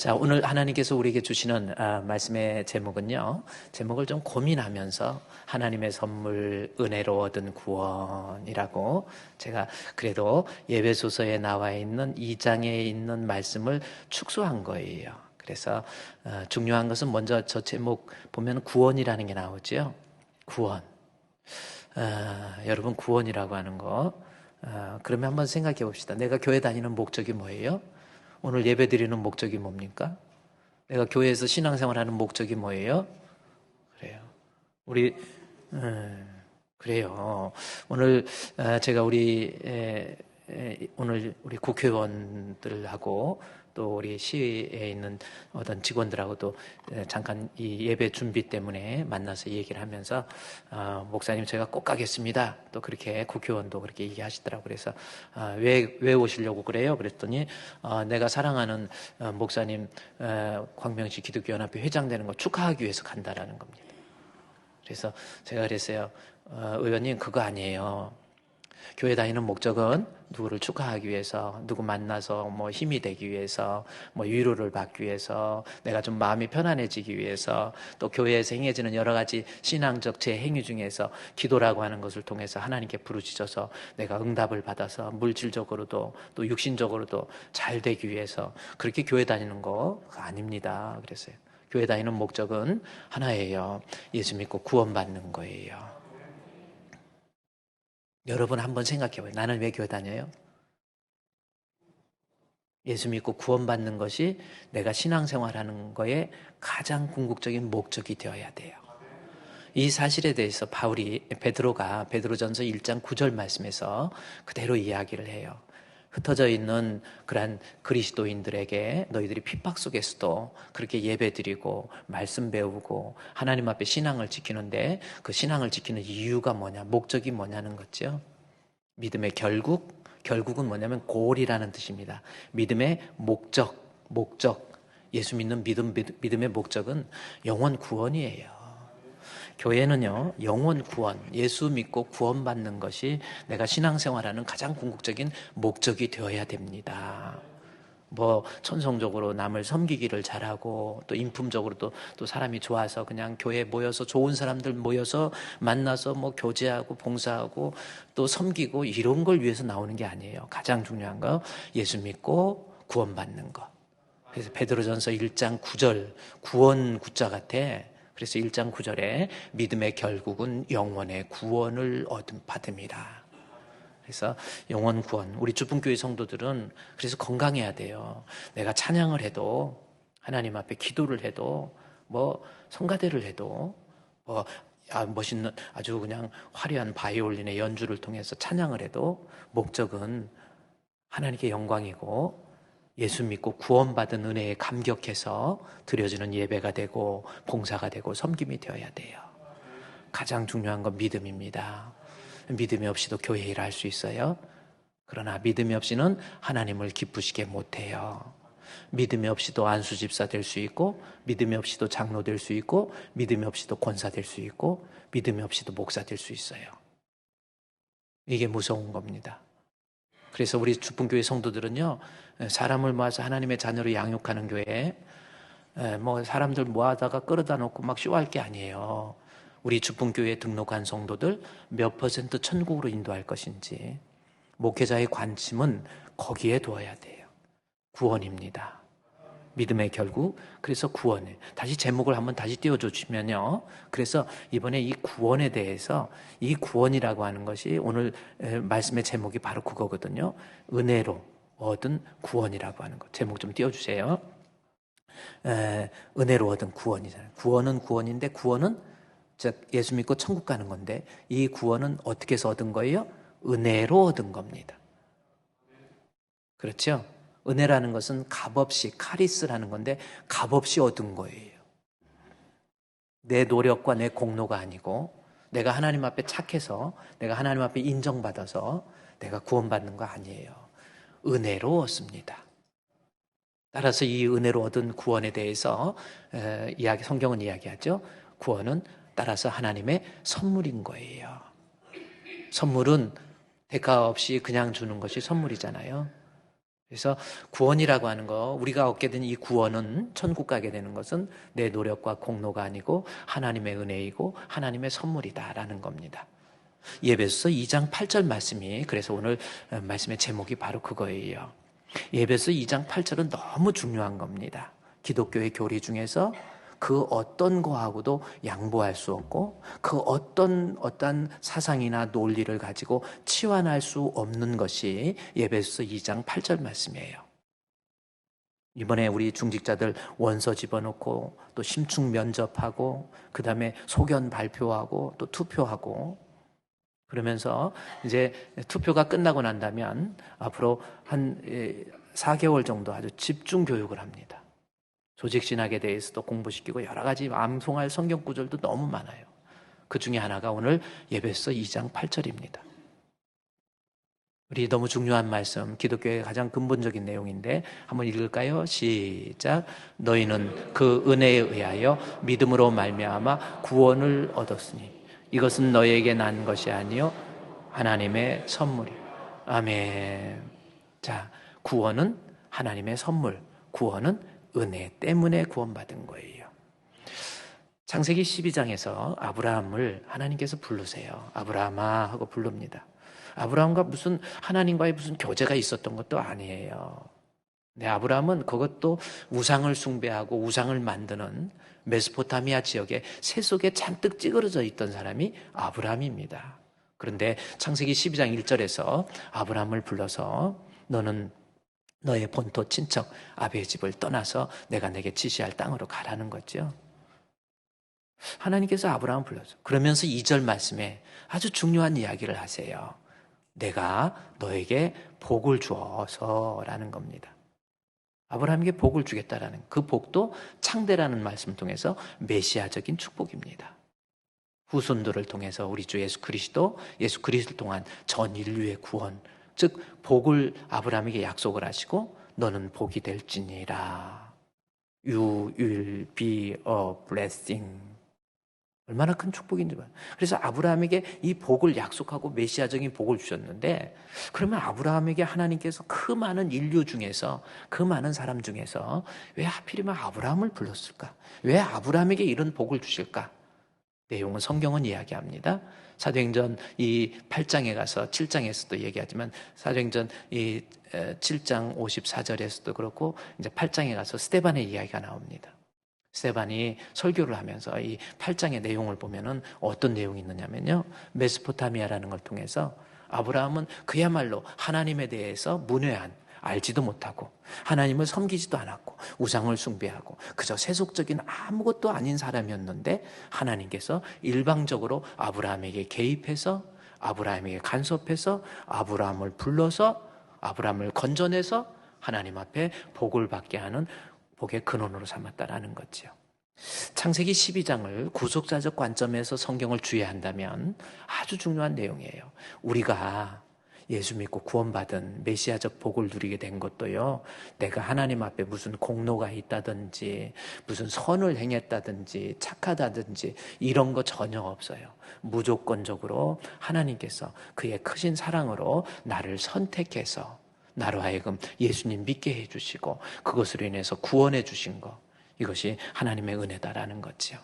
자, 오늘 하나님께서 우리에게 주시는 말씀의 제목은요. 제목을 좀 고민하면서 하나님의 선물, 은혜로 얻은 구원이라고 제가 그래도 예배소서에 나와 있는 2장에 있는 말씀을 축소한 거예요. 그래서 중요한 것은 먼저 저 제목 보면 구원이라는 게 나오죠. 구원. 여러분 구원이라고 하는 거. 그러면 한번 생각해 봅시다. 내가 교회 다니는 목적이 뭐예요? 오늘 예배 드리는 목적이 뭡니까? 내가 교회에서 신앙생활하는 목적이 뭐예요? 그래요. 우리 그래요. 오늘 제가 오늘 우리 국회의원들하고 또 우리 시에 있는 어떤 직원들하고도 잠깐 이 예배 준비 때문에 만나서 얘기를 하면서 목사님 제가 꼭 가겠습니다. 또 그렇게 국회의원도 그렇게 얘기하시더라고요. 그래서 왜 오시려고 그래요? 그랬더니 내가 사랑하는 목사님 광명시 기독교연합회 회장 되는 거 축하하기 위해서 간다라는 겁니다. 그래서 제가 그랬어요. 의원님 그거 아니에요. 교회 다니는 목적은 누구를 축하하기 위해서, 누구 만나서 뭐 힘이 되기 위해서, 뭐 위로를 받기 위해서, 내가 좀 마음이 편안해지기 위해서, 또 교회에서 행해지는 여러 가지 신앙적 제 행위 중에서 기도라고 하는 것을 통해서 하나님께 부르짖어서 내가 응답을 받아서 물질적으로도 또 육신적으로도 잘 되기 위해서 그렇게 교회 다니는 거 아닙니다. 그랬어요. 교회 다니는 목적은 하나예요. 예수 믿고 구원받는 거예요. 여러분 한번 생각해봐요. 나는 왜 교회 다녀요? 예수 믿고 구원받는 것이 내가 신앙생활하는 거에 가장 궁극적인 목적이 되어야 돼요. 이 사실에 대해서 베드로가 베드로전서 1장 9절 말씀에서 그대로 이야기를 해요. 흩어져 있는 그러한 그리스도인들에게 너희들이 핍박 속에서도 그렇게 예배드리고 말씀 배우고 하나님 앞에 신앙을 지키는데 그 신앙을 지키는 이유가 뭐냐, 목적이 뭐냐는 거죠. 믿음의 결국은 뭐냐면 골이라는 뜻입니다. 믿음의 목적, 예수 믿는 믿음의 목적은 영원 구원이에요. 교회는요, 영원 구원, 예수 믿고 구원받는 것이 내가 신앙생활하는 가장 궁극적인 목적이 되어야 됩니다. 뭐 천성적으로 남을 섬기기를 잘하고 또 인품적으로도 또 사람이 좋아서 그냥 교회에 모여서 좋은 사람들 모여서 만나서 뭐 교제하고 봉사하고 또 섬기고 이런 걸 위해서 나오는 게 아니에요. 가장 중요한 거 예수 믿고 구원받는 거. 그래서 베드로전서 1장 9절 구원 구자 같아. 그래서 1장 9절에 믿음의 결국은 영원의 구원을 받음이라. 그래서 영원 구원. 우리 주분교회 성도들은 그래서 건강해야 돼요. 내가 찬양을 해도 하나님 앞에 기도를 해도 뭐 성가대를 해도 뭐 멋있는 아주 그냥 화려한 바이올린의 연주를 통해서 찬양을 해도 목적은 하나님께 영광이고 예수 믿고 구원받은 은혜에 감격해서 드려지는 예배가 되고 봉사가 되고 섬김이 되어야 돼요. 가장 중요한 건 믿음입니다. 믿음이 없이도 교회 일을 할 수 있어요. 그러나 믿음이 없이는 하나님을 기쁘시게 못해요. 믿음이 없이도 안수집사 될 수 있고 믿음이 없이도 장로 될 수 있고 믿음이 없이도 권사 될 수 있고 믿음이 없이도 목사 될 수 있어요. 이게 무서운 겁니다. 그래서 우리 주분교회 성도들은요, 사람을 모아서 하나님의 자녀로 양육하는 교회, 뭐 사람들 모아다가 끌어다 놓고 막 쇼할 게 아니에요. 우리 주분교회에 등록한 성도들 몇 % 천국으로 인도할 것인지 목회자의 관심은 거기에 두어야 돼요. 구원입니다. 믿음의 결국, 그래서 구원을 다시 제목을 한번 다시 띄워줘 주시면요. 그래서 이번에 이 구원에 대해서 이 구원이라고 하는 것이 오늘 말씀의 제목이 바로 그거거든요. 은혜로 얻은 구원이라고 하는 것. 제목 좀 띄워주세요. 은혜로 얻은 구원이잖아요. 구원은 구원인데 구원은 즉 예수 믿고 천국 가는 건데 이 구원은 어떻게 해서 얻은 거예요? 은혜로 얻은 겁니다. 그렇죠? 은혜라는 것은 값없이 카리스라는 건데 값없이 얻은 거예요. 내 노력과 내 공로가 아니고 내가 하나님 앞에 착해서 내가 하나님 앞에 인정받아서 내가 구원받는 거 아니에요. 은혜로 얻습니다. 따라서 이 은혜로 얻은 구원에 대해서 성경은 이야기하죠. 구원은 따라서 하나님의 선물인 거예요. 선물은 대가 없이 그냥 주는 것이 선물이잖아요. 그래서 구원이라고 하는 거, 우리가 얻게 된 이 구원은, 천국 가게 되는 것은 내 노력과 공로가 아니고 하나님의 은혜이고 하나님의 선물이다라는 겁니다. 에베소서 2장 8절 말씀이, 그래서 오늘 말씀의 제목이 바로 그거예요. 에베소서 2장 8절은 너무 중요한 겁니다. 기독교의 교리 중에서 그 어떤 거하고도 양보할 수 없고 그 어떤 사상이나 논리를 가지고 치환할 수 없는 것이 에베소서 2장 8절 말씀이에요. 이번에 우리 중직자들 원서 집어넣고 또 심층 면접하고 그 다음에 소견 발표하고 또 투표하고 그러면서 이제 투표가 끝나고 난다면 앞으로 한 4개월 정도 아주 집중 교육을 합니다. 조직신학에 대해서도 공부시키고 여러 가지 암송할 성경 구절도 너무 많아요. 그 중에 하나가 오늘 에베소서 2장 8절입니다. 우리 너무 중요한 말씀, 기독교의 가장 근본적인 내용인데 한번 읽을까요? 시작. 너희는 그 은혜에 의하여 믿음으로 말미암아 구원을 얻었으니 이것은 너희에게 난 것이 아니요 하나님의 선물이요. 아멘. 자, 구원은 하나님의 선물, 구원은 은혜 때문에 구원받은 거예요. 창세기 12장에서 아브라함을 하나님께서 부르세요. 아브라함아 하고 부릅니다. 아브라함과 무슨 하나님과의 무슨 교제가 있었던 것도 아니에요. 네, 아브라함은 그것도 우상을 숭배하고 우상을 만드는 메소포타미아 지역에 새 속에 잔뜩 찌그러져 있던 사람이 아브라함입니다. 그런데 창세기 12장 1절에서 아브라함을 불러서 너는 너의 본토 친척 아비의 집을 떠나서 내가 내게 지시할 땅으로 가라는 거죠. 하나님께서 아브라함을 불러서 그러면서 2절 말씀에 아주 중요한 이야기를 하세요. 내가 너에게 복을 주어서라는 겁니다. 아브라함에게 복을 주겠다라는 그 복도 창대라는 말씀을 통해서 메시아적인 축복입니다. 후손들을 통해서 우리 주 예수 그리스도를 통한 전 인류의 구원, 즉 복을 아브라함에게 약속을 하시고 너는 복이 될지니라. You will be a blessing. 얼마나 큰 축복인지 봐요. 그래서 아브라함에게 이 복을 약속하고 메시아적인 복을 주셨는데 그러면 아브라함에게 하나님께서 그 많은 인류 중에서 그 많은 사람 중에서 왜 하필이면 아브라함을 불렀을까? 왜 아브라함에게 이런 복을 주실까? 내용은 성경은 이야기합니다. 사도행전 이 8장에 가서 7장에서도 얘기하지만 사도행전 이 7장 54절에서도 그렇고 이제 8장에 가서 스데반의 이야기가 나옵니다. 스데반이 설교를 하면서 이 8장의 내용을 보면은 어떤 내용이 있느냐면요. 메소포타미아라는 걸 통해서 아브라함은 그야말로 하나님에 대해서 문외한 알지도 못하고 하나님을 섬기지도 않았고 우상을 숭배하고 그저 세속적인 아무것도 아닌 사람이었는데 하나님께서 일방적으로 아브라함에게 개입해서 아브라함에게 간섭해서 아브라함을 불러서 아브라함을 건져내서 하나님 앞에 복을 받게 하는 복의 근원으로 삼았다라는 거죠. 창세기 12장을 구속사적 관점에서 성경을 주의한다면 아주 중요한 내용이에요. 우리가 예수 믿고 구원받은 메시아적 복을 누리게 된 것도요, 내가 하나님 앞에 무슨 공로가 있다든지 무슨 선을 행했다든지 착하다든지 이런 거 전혀 없어요. 무조건적으로 하나님께서 그의 크신 사랑으로 나를 선택해서 나로 하여금 예수님 믿게 해주시고 그것으로 인해서 구원해 주신 것, 이것이 하나님의 은혜다라는 거죠.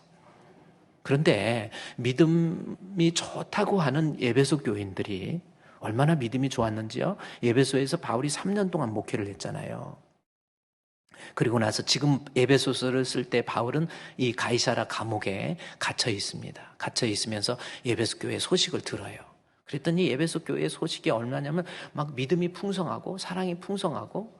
그런데 믿음이 좋다고 하는 에베소 교인들이 얼마나 믿음이 좋았는지요. 에베소에서 바울이 3년 동안 목회를 했잖아요. 그리고 나서 지금 에베소서를 쓸 때 바울은 이 가이사라 감옥에 갇혀 있습니다. 갇혀 있으면서 에베소 교회 소식을 들어요. 그랬더니 에베소 교회의 소식이 얼마냐면 막 믿음이 풍성하고 사랑이 풍성하고,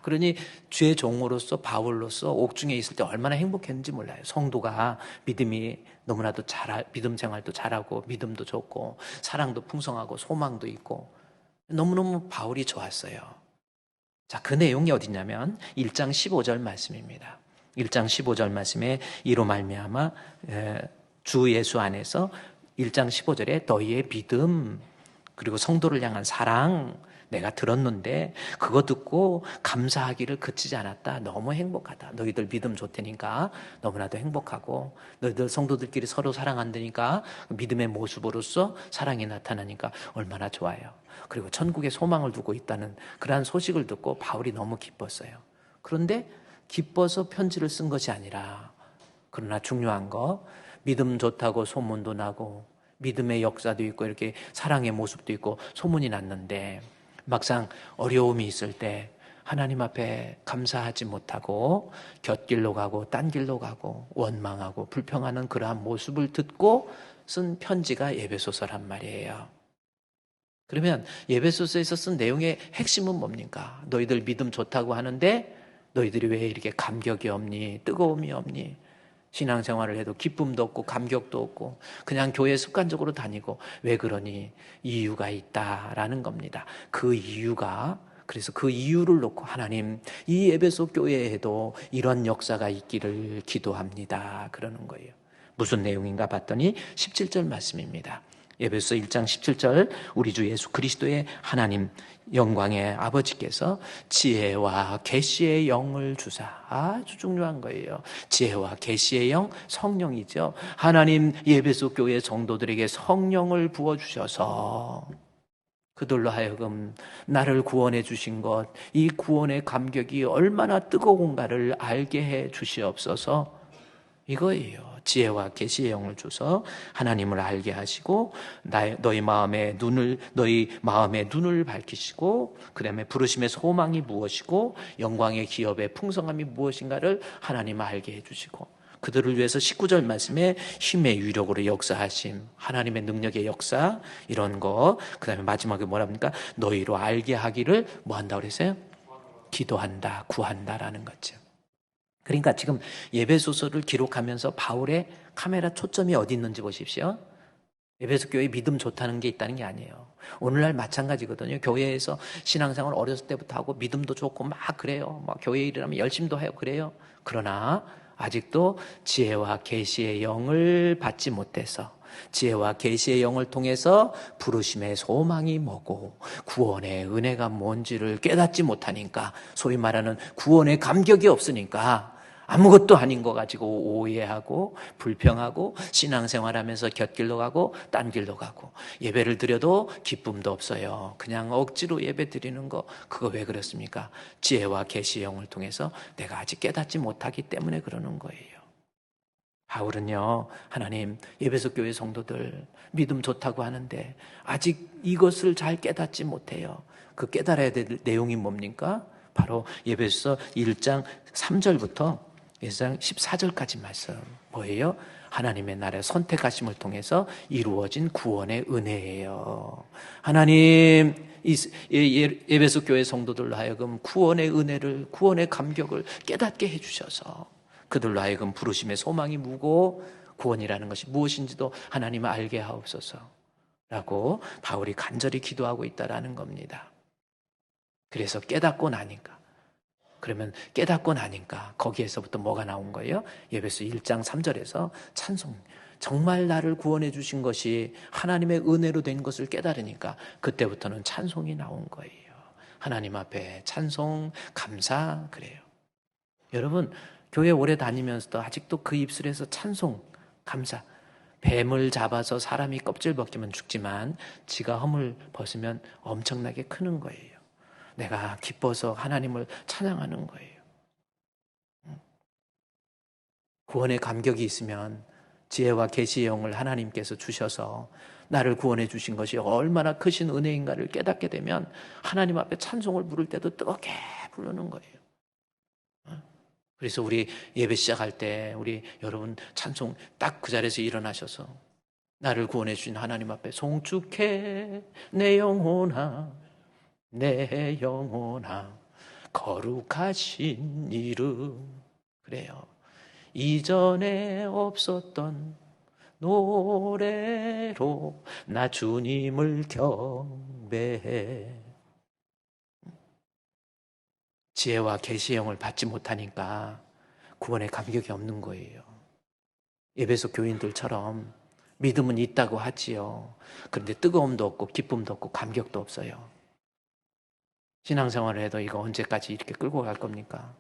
그러니 주의 종으로서 바울로서 옥중에 있을 때 얼마나 행복했는지 몰라요. 성도가 믿음이 너무나도 믿음 생활도 잘하고 믿음도 좋고 사랑도 풍성하고 소망도 있고 너무너무 바울이 좋았어요. 자, 그 내용이 어디냐면 1장 15절 말씀입니다. 1장 15절 말씀에 이로 말미암아 주 예수 안에서 1장 15절에 너희의 믿음 그리고 성도를 향한 사랑, 내가 들었는데 그거 듣고 감사하기를 그치지 않았다. 너무 행복하다. 너희들 믿음 좋다니까 너무나도 행복하고, 너희들 성도들끼리 서로 사랑한다니까 믿음의 모습으로서 사랑이 나타나니까 얼마나 좋아요. 그리고 천국에 소망을 두고 있다는 그러한 소식을 듣고 바울이 너무 기뻤어요. 그런데 기뻐서 편지를 쓴 것이 아니라, 그러나 중요한 거, 믿음 좋다고 소문도 나고 믿음의 역사도 있고 이렇게 사랑의 모습도 있고 소문이 났는데, 막상 어려움이 있을 때 하나님 앞에 감사하지 못하고 곁길로 가고 딴 길로 가고 원망하고 불평하는 그러한 모습을 듣고 쓴 편지가 에베소서란 말이에요. 그러면 에베소서에서 쓴 내용의 핵심은 뭡니까? 너희들 믿음 좋다고 하는데 너희들이 왜 이렇게 감격이 없니? 뜨거움이 없니? 신앙생활을 해도 기쁨도 없고 감격도 없고 그냥 교회 습관적으로 다니고 왜 그러니? 이유가 있다라는 겁니다. 그 이유가, 그래서 그 이유를 놓고 하나님, 이 에베소 교회에도 이런 역사가 있기를 기도합니다. 그러는 거예요. 무슨 내용인가 봤더니 17절 말씀입니다. 에베소 1장 17절, 우리 주 예수 그리스도의 하나님 영광의 아버지께서 지혜와 계시의 영을 주사, 아주 중요한 거예요. 지혜와 계시의 영, 성령이죠. 하나님 에베소 교회 성도들에게 성령을 부어주셔서 그들로 하여금 나를 구원해 주신 것, 이 구원의 감격이 얼마나 뜨거운가를 알게 해 주시옵소서. 이거예요. 지혜와 계시의 영을 줘서 하나님을 알게 하시고 너희 마음의 눈을 밝히시고, 그다음에 부르심의 소망이 무엇이고 영광의 기업의 풍성함이 무엇인가를 하나님 알게 해주시고, 그들을 위해서 19절 말씀에 힘의 유력으로 역사하심, 하나님의 능력의 역사, 이런 거. 그다음에 마지막에 뭐랍니까? 너희로 알게 하기를 뭐 한다고 그랬어요? 기도한다, 구한다라는 거죠. 그러니까 지금 에베소서를 기록하면서 바울의 카메라 초점이 어디 있는지 보십시오. 에베소 교회 믿음 좋다는 게 있다는 게 아니에요. 오늘날 마찬가지거든요. 교회에서 신앙생활 어렸을 때부터 하고 믿음도 좋고 막 그래요. 막 교회 일이라면 열심도 해요. 그래요. 그러나 아직도 지혜와 계시의 영을 받지 못해서, 지혜와 계시의 영을 통해서 부르심의 소망이 뭐고 구원의 은혜가 뭔지를 깨닫지 못하니까, 소위 말하는 구원의 감격이 없으니까 아무것도 아닌 거 가지고 오해하고 불평하고 신앙생활하면서 곁길로 가고 딴 길로 가고 예배를 드려도 기쁨도 없어요. 그냥 억지로 예배 드리는 거, 그거 왜 그렇습니까? 지혜와 계시의 영을 통해서 내가 아직 깨닫지 못하기 때문에 그러는 거예요. 바울은요, 하나님, 에베소 교회 성도들 믿음 좋다고 하는데 아직 이것을 잘 깨닫지 못해요. 그 깨달아야 될 내용이 뭡니까? 바로 에베소 1장 3절부터 1장 14절까지 말씀. 뭐예요? 하나님의 나라의 선택하심을 통해서 이루어진 구원의 은혜예요. 하나님, 에베소 교회 성도들로 하여금 구원의 은혜를, 구원의 감격을 깨닫게 해주셔서 그들로 하여금 부르심의 소망이 무고 구원이라는 것이 무엇인지도 하나님 알게 하옵소서 라고 바울이 간절히 기도하고 있다라는 겁니다. 그래서 깨닫고 나니까, 그러면 깨닫고 나니까 거기에서부터 뭐가 나온 거예요? 에베소 1장 3절에서 찬송, 정말 나를 구원해 주신 것이 하나님의 은혜로 된 것을 깨달으니까 그때부터는 찬송이 나온 거예요. 하나님 앞에 찬송, 감사, 그래요. 여러분, 교회 오래 다니면서도 아직도 그 입술에서 찬송, 감사, 뱀을 잡아서 사람이 껍질 벗기면 죽지만 지가 허물 벗으면 엄청나게 크는 거예요. 내가 기뻐서 하나님을 찬양하는 거예요. 구원의 감격이 있으면 지혜와 계시의 영을 하나님께서 주셔서 나를 구원해 주신 것이 얼마나 크신 은혜인가를 깨닫게 되면 하나님 앞에 찬송을 부를 때도 뜨겁게 부르는 거예요. 그래서 우리 예배 시작할 때 우리 여러분 찬송 딱 그 자리에서 일어나셔서 나를 구원해 주신 하나님 앞에 송축해 내 영혼아, 내 영혼아, 거룩하신 이름. 그래요. 이전에 없었던 노래로 나 주님을 경배해. 지혜와 계시의 영을 받지 못하니까 구원의 감격이 없는 거예요. 에베소 교인들처럼 믿음은 있다고 하지요. 그런데 뜨거움도 없고 기쁨도 없고 감격도 없어요. 신앙생활을 해도 이거 언제까지 이렇게 끌고 갈 겁니까?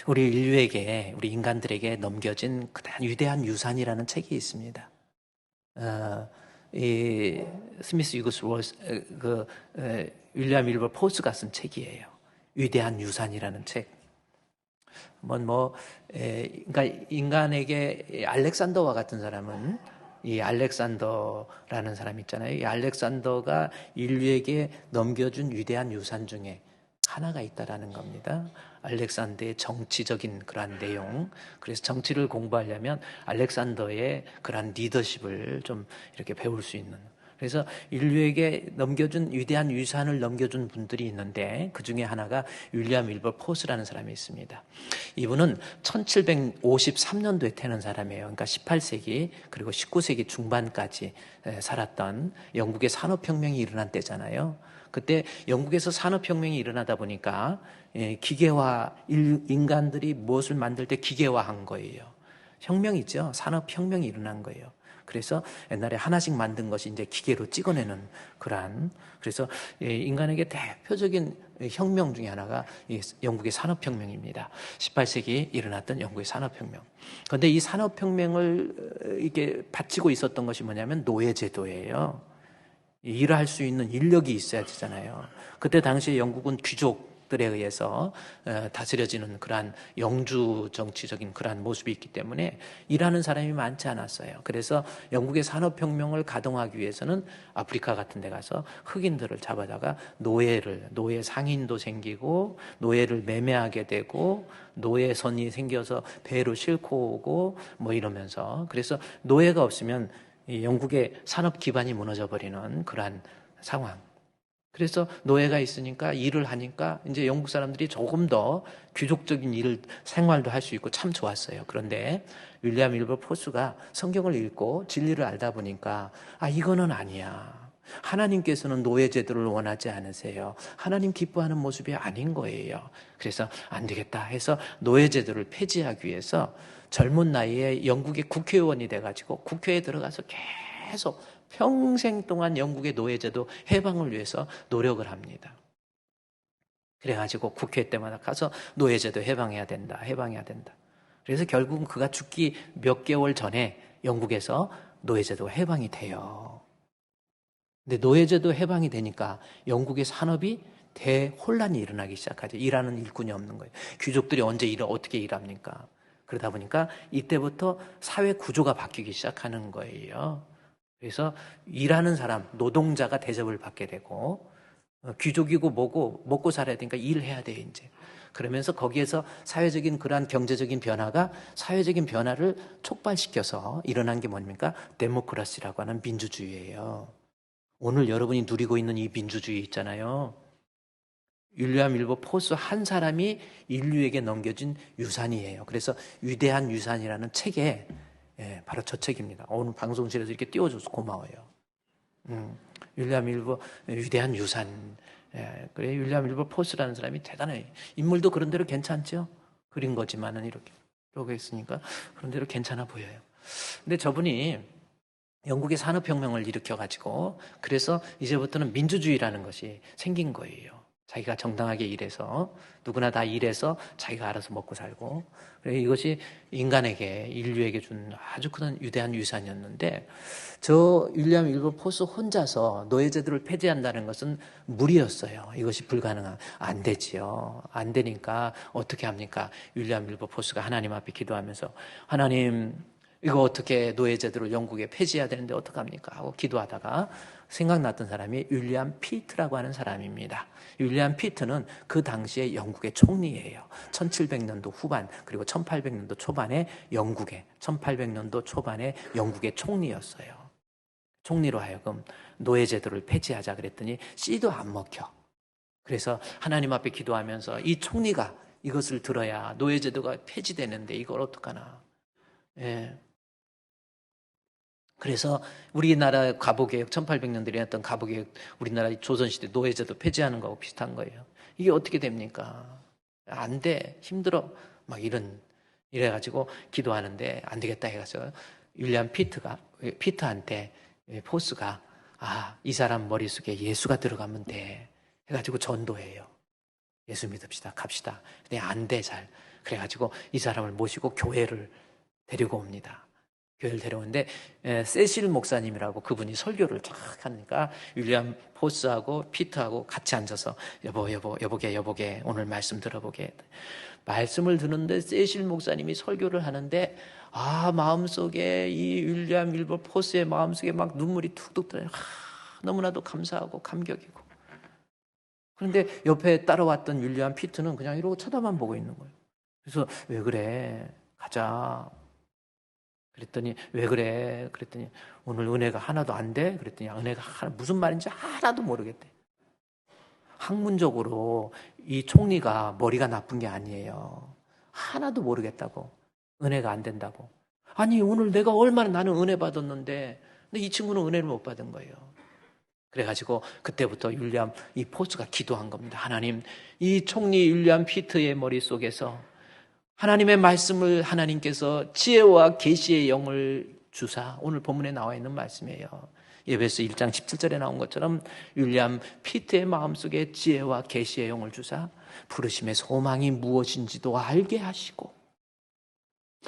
우리 인류에게, 우리 인간들에게 넘겨진 그다음 위대한 유산이라는 책이 있습니다. 이 스미스 위그스워스 윌리엄 윌버 포스가 쓴 책이에요. 위대한 유산이라는 책. 그러니까 인간에게 알렉산더와 같은 사람은, 이 알렉산더라는 사람 있잖아요. 이 알렉산더가 인류에게 넘겨준 위대한 유산 중에 하나가 있다라는 겁니다. 알렉산더의 정치적인 그러한 내용. 그래서 정치를 공부하려면 알렉산더의 그러한 리더십을 좀 이렇게 배울 수 있는. 그래서 인류에게 넘겨준 위대한 유산을 넘겨준 분들이 있는데 그 중에 하나가 윌리엄 윌버 포스라는 사람이 있습니다. 이분은 1753년도에 태어난 사람이에요. 그러니까 18세기 그리고 19세기 중반까지 살았던, 영국의 산업혁명이 일어난 때잖아요. 그때 영국에서 산업혁명이 일어나다 보니까 기계화, 인간들이 무엇을 만들 때 기계화한 거예요. 혁명이죠. 산업혁명이 일어난 거예요. 그래서 옛날에 하나씩 만든 것이 이제 기계로 찍어내는 그러한, 그래서 인간에게 대표적인 혁명 중에 하나가 영국의 산업혁명입니다. 18세기에 일어났던 영국의 산업혁명. 그런데 이 산업혁명을 이게 바치고 있었던 것이 뭐냐면 노예제도예요. 일을 할 수 있는 인력이 있어야 되잖아요. 그때 당시에 영국은 귀족들에 의해서 다스려지는 그러한 영주 정치적인 그러한 모습이 있기 때문에 일하는 사람이 많지 않았어요. 그래서 영국의 산업혁명을 가동하기 위해서는 아프리카 같은 데 가서 흑인들을 잡아다가 노예 상인도 생기고 노예를 매매하게 되고 노예선이 생겨서 배로 싣고 오고 뭐 이러면서, 그래서 노예가 없으면 이 영국의 산업 기반이 무너져 버리는 그러한 상황. 그래서 노예가 있으니까 일을 하니까 이제 영국 사람들이 조금 더 귀족적인 생활도 할 수 있고 참 좋았어요. 그런데 윌리엄 윌버 포스가 성경을 읽고 진리를 알다 보니까 이거는 아니야. 하나님께서는 노예 제도를 원하지 않으세요. 하나님 기뻐하는 모습이 아닌 거예요. 그래서 안 되겠다 해서 노예 제도를 폐지하기 위해서 젊은 나이에 영국의 국회의원이 돼가지고 국회에 들어가서 계속 평생 동안 영국의 노예제도 해방을 위해서 노력을 합니다. 그래가지고 국회 때마다 가서 노예제도 해방해야 된다. 그래서 결국은 그가 죽기 몇 개월 전에 영국에서 노예제도가 해방이 돼요. 근데 노예제도 해방이 되니까 영국의 산업이 대혼란이 일어나기 시작하죠. 일하는 일꾼이 없는 거예요. 귀족들이 어떻게 일합니까? 그러다 보니까 이때부터 사회 구조가 바뀌기 시작하는 거예요. 그래서 일하는 사람, 노동자가 대접을 받게 되고, 귀족이고 뭐고 먹고 살아야 되니까 일해야 돼 이제. 그러면서 거기에서 사회적인 그러한 경제적인 변화가 사회적인 변화를 촉발시켜서 일어난 게 뭡니까? 데모크라시라고 하는 민주주의예요. 오늘 여러분이 누리고 있는 이 민주주의 있잖아요. 윌리엄 윌버 포스 한 사람이 인류에게 넘겨진 유산이에요. 그래서 위대한 유산이라는 책에 바로 저 책입니다. 오늘 방송실에서 이렇게 띄워줘서 고마워요. 윌리엄 윌버 위대한 유산. 그래, 윌리엄 윌버 포스라는 사람이 대단해. 인물도 그런 대로 괜찮죠? 그린 거지만은 이렇게 했으니까 그런 대로 괜찮아 보여요. 근데 저분이 영국의 산업혁명을 일으켜가지고 그래서 이제부터는 민주주의라는 것이 생긴 거예요. 자기가 정당하게 일해서 누구나 다 일해서 자기가 알아서 먹고 살고, 이것이 인류에게 준 아주 큰 위대한 유산이었는데, 저 윌리엄 윌버 포스 혼자서 노예제도를 폐지한다는 것은 무리였어요. 이것이 안 되지요. 안 되니까 어떻게 합니까? 윌리엄 윌버 포스가 하나님 앞에 기도하면서, 하나님, 이거 어떻게 노예제도를 영국에 폐지해야 되는데 어떡합니까? 하고 기도하다가 생각났던 사람이 윌리엄 피트라고 하는 사람입니다. 윌리엄 피트는 그 당시에 영국의 총리예요. 1700년도 후반 그리고 1800년도 초반에 1800년도 초반에 영국의 총리였어요. 총리로 하여금 노예제도를 폐지하자 그랬더니 씨도 안 먹혀. 그래서 하나님 앞에 기도하면서 이 총리가 이것을 들어야 노예제도가 폐지되는데 이걸 어떡하나. 그래서 우리나라 가보개혁, 1800년대에 했던 가보개혁, 우리나라 조선시대 노예제도 폐지하는 거하고 비슷한 거예요. 이게 어떻게 됩니까? 안 돼. 힘들어. 이래가지고 기도하는데 안 되겠다 해가지고 윌리엄 피트한테 포스가 이 사람 머릿속에 예수가 들어가면 돼 해가지고 전도해요. 예수 믿읍시다, 갑시다. 근데 안 돼, 잘. 그래가지고 이 사람을 모시고 교회를 데리고 옵니다. 교회를 데려오는데 세실 목사님이라고 그분이 설교를 쫙 하니까 윌리엄 포스하고 피트하고 같이 앉아서 여보게 오늘 말씀 들어보게. 말씀을 듣는데 세실 목사님이 설교를 하는데 마음속에 이 윌리엄 윌버 포스의 마음속에 막 눈물이 툭툭 들어요. 너무나도 감사하고 감격이고. 그런데 옆에 따라왔던 윌리엄 피트는 그냥 이러고 쳐다만 보고 있는 거예요. 그래서 왜 그래? 가자. 그랬더니 왜 그래? 그랬더니 오늘 은혜가 하나도 안 돼? 그랬더니 은혜가 무슨 말인지 하나도 모르겠대. 학문적으로 이 총리가 머리가 나쁜 게 아니에요. 하나도 모르겠다고. 은혜가 안 된다고. 아니 오늘 내가 얼마나 나는 은혜 받았는데 근데 이 친구는 은혜를 못 받은 거예요. 그래가지고 그때부터 윌리엄 이 포스가 기도한 겁니다. 하나님, 이 총리 윌리엄 피트의 머릿속에서 하나님의 말씀을 하나님께서 지혜와 계시의 영을 주사, 오늘 본문에 나와 있는 말씀이에요. 에베소 1장 17절에 나온 것처럼 윌리엄 피트의 마음속에 지혜와 계시의 영을 주사 부르심의 소망이 무엇인지도 알게 하시고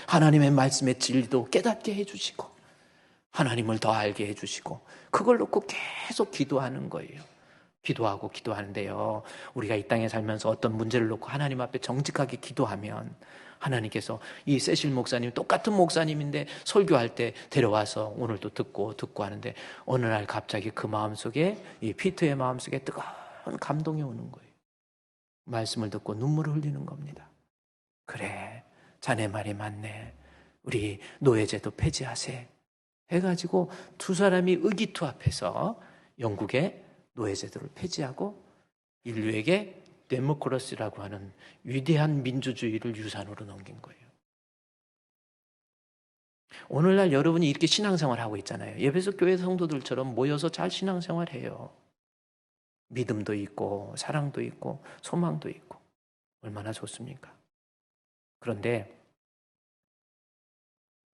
하나님의 말씀의 진리도 깨닫게 해주시고 하나님을 더 알게 해주시고 그걸 놓고 계속 기도하는 거예요. 기도하고 기도하는데요. 우리가 이 땅에 살면서 어떤 문제를 놓고 하나님 앞에 정직하게 기도하면 하나님께서 이 세실 목사님 똑같은 목사님인데 설교할 때 데려와서 오늘도 듣고 하는데 어느 날 갑자기 그 마음속에 이 피트의 마음속에 뜨거운 감동이 오는 거예요. 말씀을 듣고 눈물을 흘리는 겁니다. 그래, 자네 말이 맞네. 우리 노예제도 폐지하세. 해가지고 두 사람이 의기투합해서 영국의 노예제도를 폐지하고 인류에게 데모크라시라고 하는 위대한 민주주의를 유산으로 넘긴 거예요. 오늘날 여러분이 이렇게 신앙생활 하고 있잖아요. 에베소 교회 성도들처럼 모여서 잘 신앙생활해요. 믿음도 있고 사랑도 있고 소망도 있고 얼마나 좋습니까? 그런데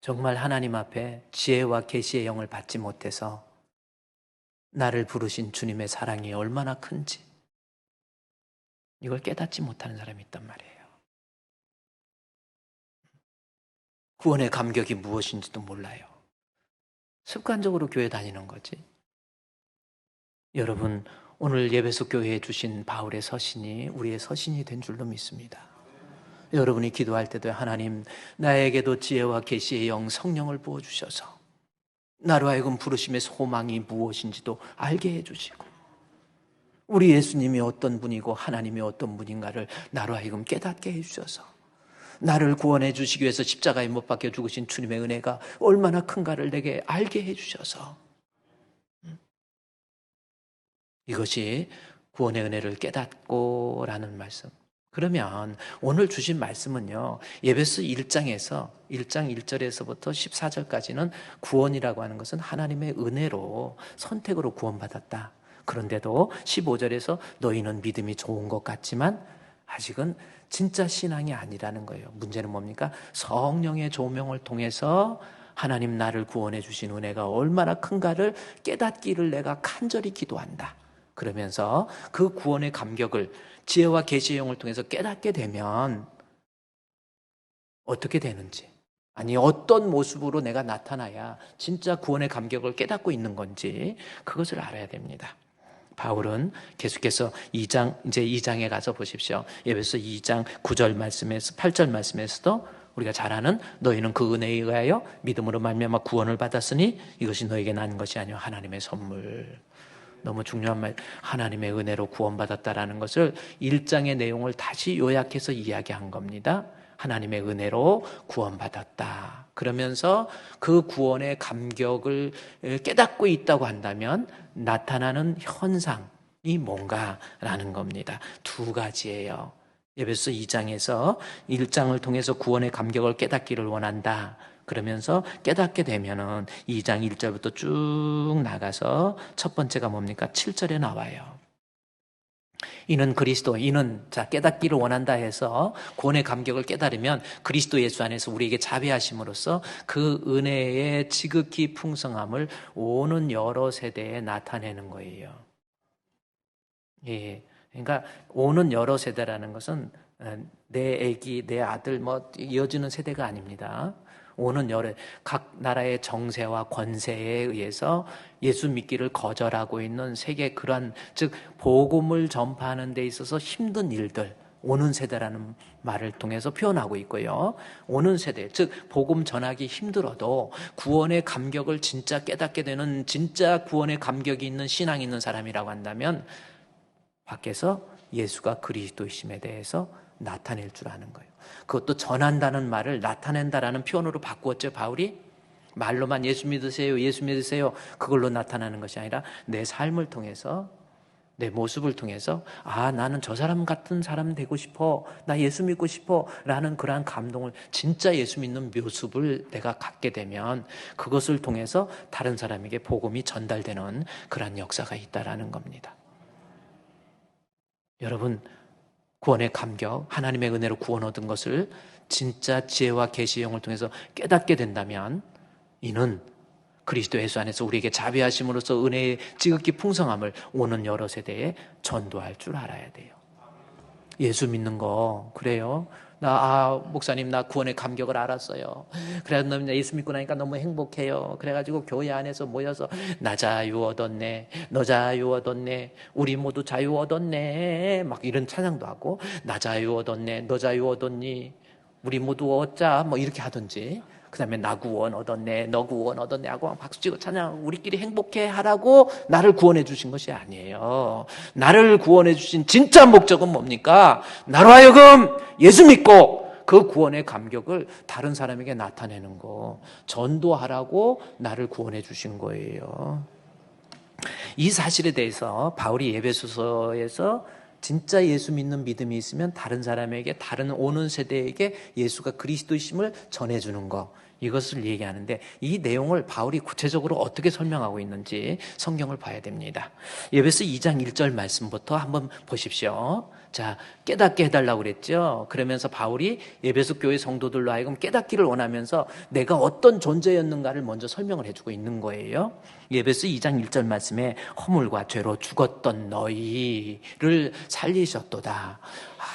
정말 하나님 앞에 지혜와 계시의 영을 받지 못해서 나를 부르신 주님의 사랑이 얼마나 큰지 이걸 깨닫지 못하는 사람이 있단 말이에요. 구원의 감격이 무엇인지도 몰라요. 습관적으로 교회 다니는 거지. 여러분, 오늘 예배소 교회에 주신 바울의 서신이 우리의 서신이 된 줄로 믿습니다. 여러분이 기도할 때도 하나님, 나에게도 지혜와 계시의 영 성령을 부어주셔서 나로 하여금 부르심의 소망이 무엇인지도 알게 해주시고 우리 예수님이 어떤 분이고 하나님이 어떤 분인가를 나로 하여금 깨닫게 해주셔서 나를 구원해 주시기 위해서 십자가에 못 박혀 죽으신 주님의 은혜가 얼마나 큰가를 내게 알게 해주셔서 이것이 구원의 은혜를 깨닫고 라는 말씀. 그러면 오늘 주신 말씀은요, 에베소 1장에서 1장 1절에서부터 14절까지는 구원이라고 하는 것은 하나님의 은혜로 선택으로 구원받았다. 그런데도 15절에서 너희는 믿음이 좋은 것 같지만 아직은 진짜 신앙이 아니라는 거예요. 문제는 뭡니까? 성령의 조명을 통해서 하나님 나를 구원해 주신 은혜가 얼마나 큰가를 깨닫기를 내가 간절히 기도한다. 그러면서 그 구원의 감격을 지혜와 계시의 영을 통해서 깨닫게 되면 어떻게 되는지, 아니 어떤 모습으로 내가 나타나야 진짜 구원의 감격을 깨닫고 있는 건지 그것을 알아야 됩니다. 바울은 계속해서 2장에 가서 보십시오. 에베소 2장 9절 말씀에서 8절 말씀에서도 우리가 잘 아는 너희는 그 은혜에 의하여 믿음으로 말미암아 구원을 받았으니 이것이 너에게 난 것이 아니요 하나님의 선물. 너무 중요한 말, 하나님의 은혜로 구원받았다라는 것을 1장의 내용을 다시 요약해서 이야기한 겁니다. 하나님의 은혜로 구원받았다. 그러면서 그 구원의 감격을 깨닫고 있다고 한다면 나타나는 현상이 뭔가라는 겁니다. 두 가지예요. 에베소 2장에서 1장을 통해서 구원의 감격을 깨닫기를 원한다. 그러면서 깨닫게 되면은 2장 1절부터 쭉 나가서 첫 번째가 뭡니까? 7절에 나와요. 이는 그리스도, 이는 자 깨닫기를 원한다 해서 구원의 감격을 깨달으면 그리스도 예수 안에서 우리에게 자비하심으로써 그 은혜의 지극히 풍성함을 오는 여러 세대에 나타내는 거예요. 예, 그러니까 오는 여러 세대라는 것은 내 아기, 내 아들 뭐 이어지는 세대가 아닙니다. 오는 여러 각 나라의 정세와 권세에 의해서 예수 믿기를 거절하고 있는 세계 그러한 즉 복음을 전파하는 데 있어서 힘든 일들 오는 세대라는 말을 통해서 표현하고 있고요. 오는 세대, 즉 복음 전하기 힘들어도 구원의 감격을 진짜 깨닫게 되는 진짜 구원의 감격이 있는 신앙이 있는 사람이라고 한다면 밖에서 예수가 그리스도이심에 대해서 나타낼 줄 아는 거예요. 그것도 전한다는 말을 나타낸다라는 표현으로 바꾸었죠, 바울이. 말로만 예수 믿으세요, 예수 믿으세요. 그걸로 나타나는 것이 아니라 내 삶을 통해서, 내 모습을 통해서 아, 나는 저 사람 같은 사람 되고 싶어. 나 예수 믿고 싶어. 라는 그러한 감동을 진짜 예수 믿는 모습을 내가 갖게 되면 그것을 통해서 다른 사람에게 복음이 전달되는 그러한 역사가 있다라는 겁니다. 여러분, 구원의 감격, 하나님의 은혜로 구원 얻은 것을 진짜 지혜와 계시의 영을 통해서 깨닫게 된다면 이는 그리스도 예수 안에서 우리에게 자비하심으로써 은혜의 지극히 풍성함을 오는 여러 세대에 전도할 줄 알아야 돼요. 예수 믿는 거 그래요? 목사님, 나 구원의 감격을 알았어요. 그래서 예수 믿고 나니까 너무 행복해요. 그래가지고 교회 안에서 모여서 나 자유 얻었네, 너 자유 얻었네, 우리 모두 자유 얻었네, 막 이런 찬양도 하고 나 자유 얻었네, 너 자유 얻었니, 우리 모두 얻자, 뭐 이렇게 하든지. 그 다음에 나 구원 얻었네, 너 구원 얻었네 하고 박수치고 찬양, 우리끼리 행복해 하라고 나를 구원해 주신 것이 아니에요. 나를 구원해 주신 진짜 목적은 뭡니까? 나로 하여금 예수 믿고 그 구원의 감격을 다른 사람에게 나타내는 거, 전도하라고 나를 구원해 주신 거예요. 이 사실에 대해서 바울이 에베소서에서 진짜 예수 믿는 믿음이 있으면 다른 사람에게, 다른 오는 세대에게 예수가 그리스도이심을 전해주는 거, 이것을 얘기하는데 이 내용을 바울이 구체적으로 어떻게 설명하고 있는지 성경을 봐야 됩니다. 에베소 2장 1절 말씀부터 한번 보십시오. 자, 깨닫게 해달라고 그랬죠. 그러면서 바울이 에베소 교회 성도들로 하여금 깨닫기를 원하면서 내가 어떤 존재였는가를 먼저 설명을 해주고 있는 거예요. 에베소 2장 1절 말씀에 허물과 죄로 죽었던 너희를 살리셨도다.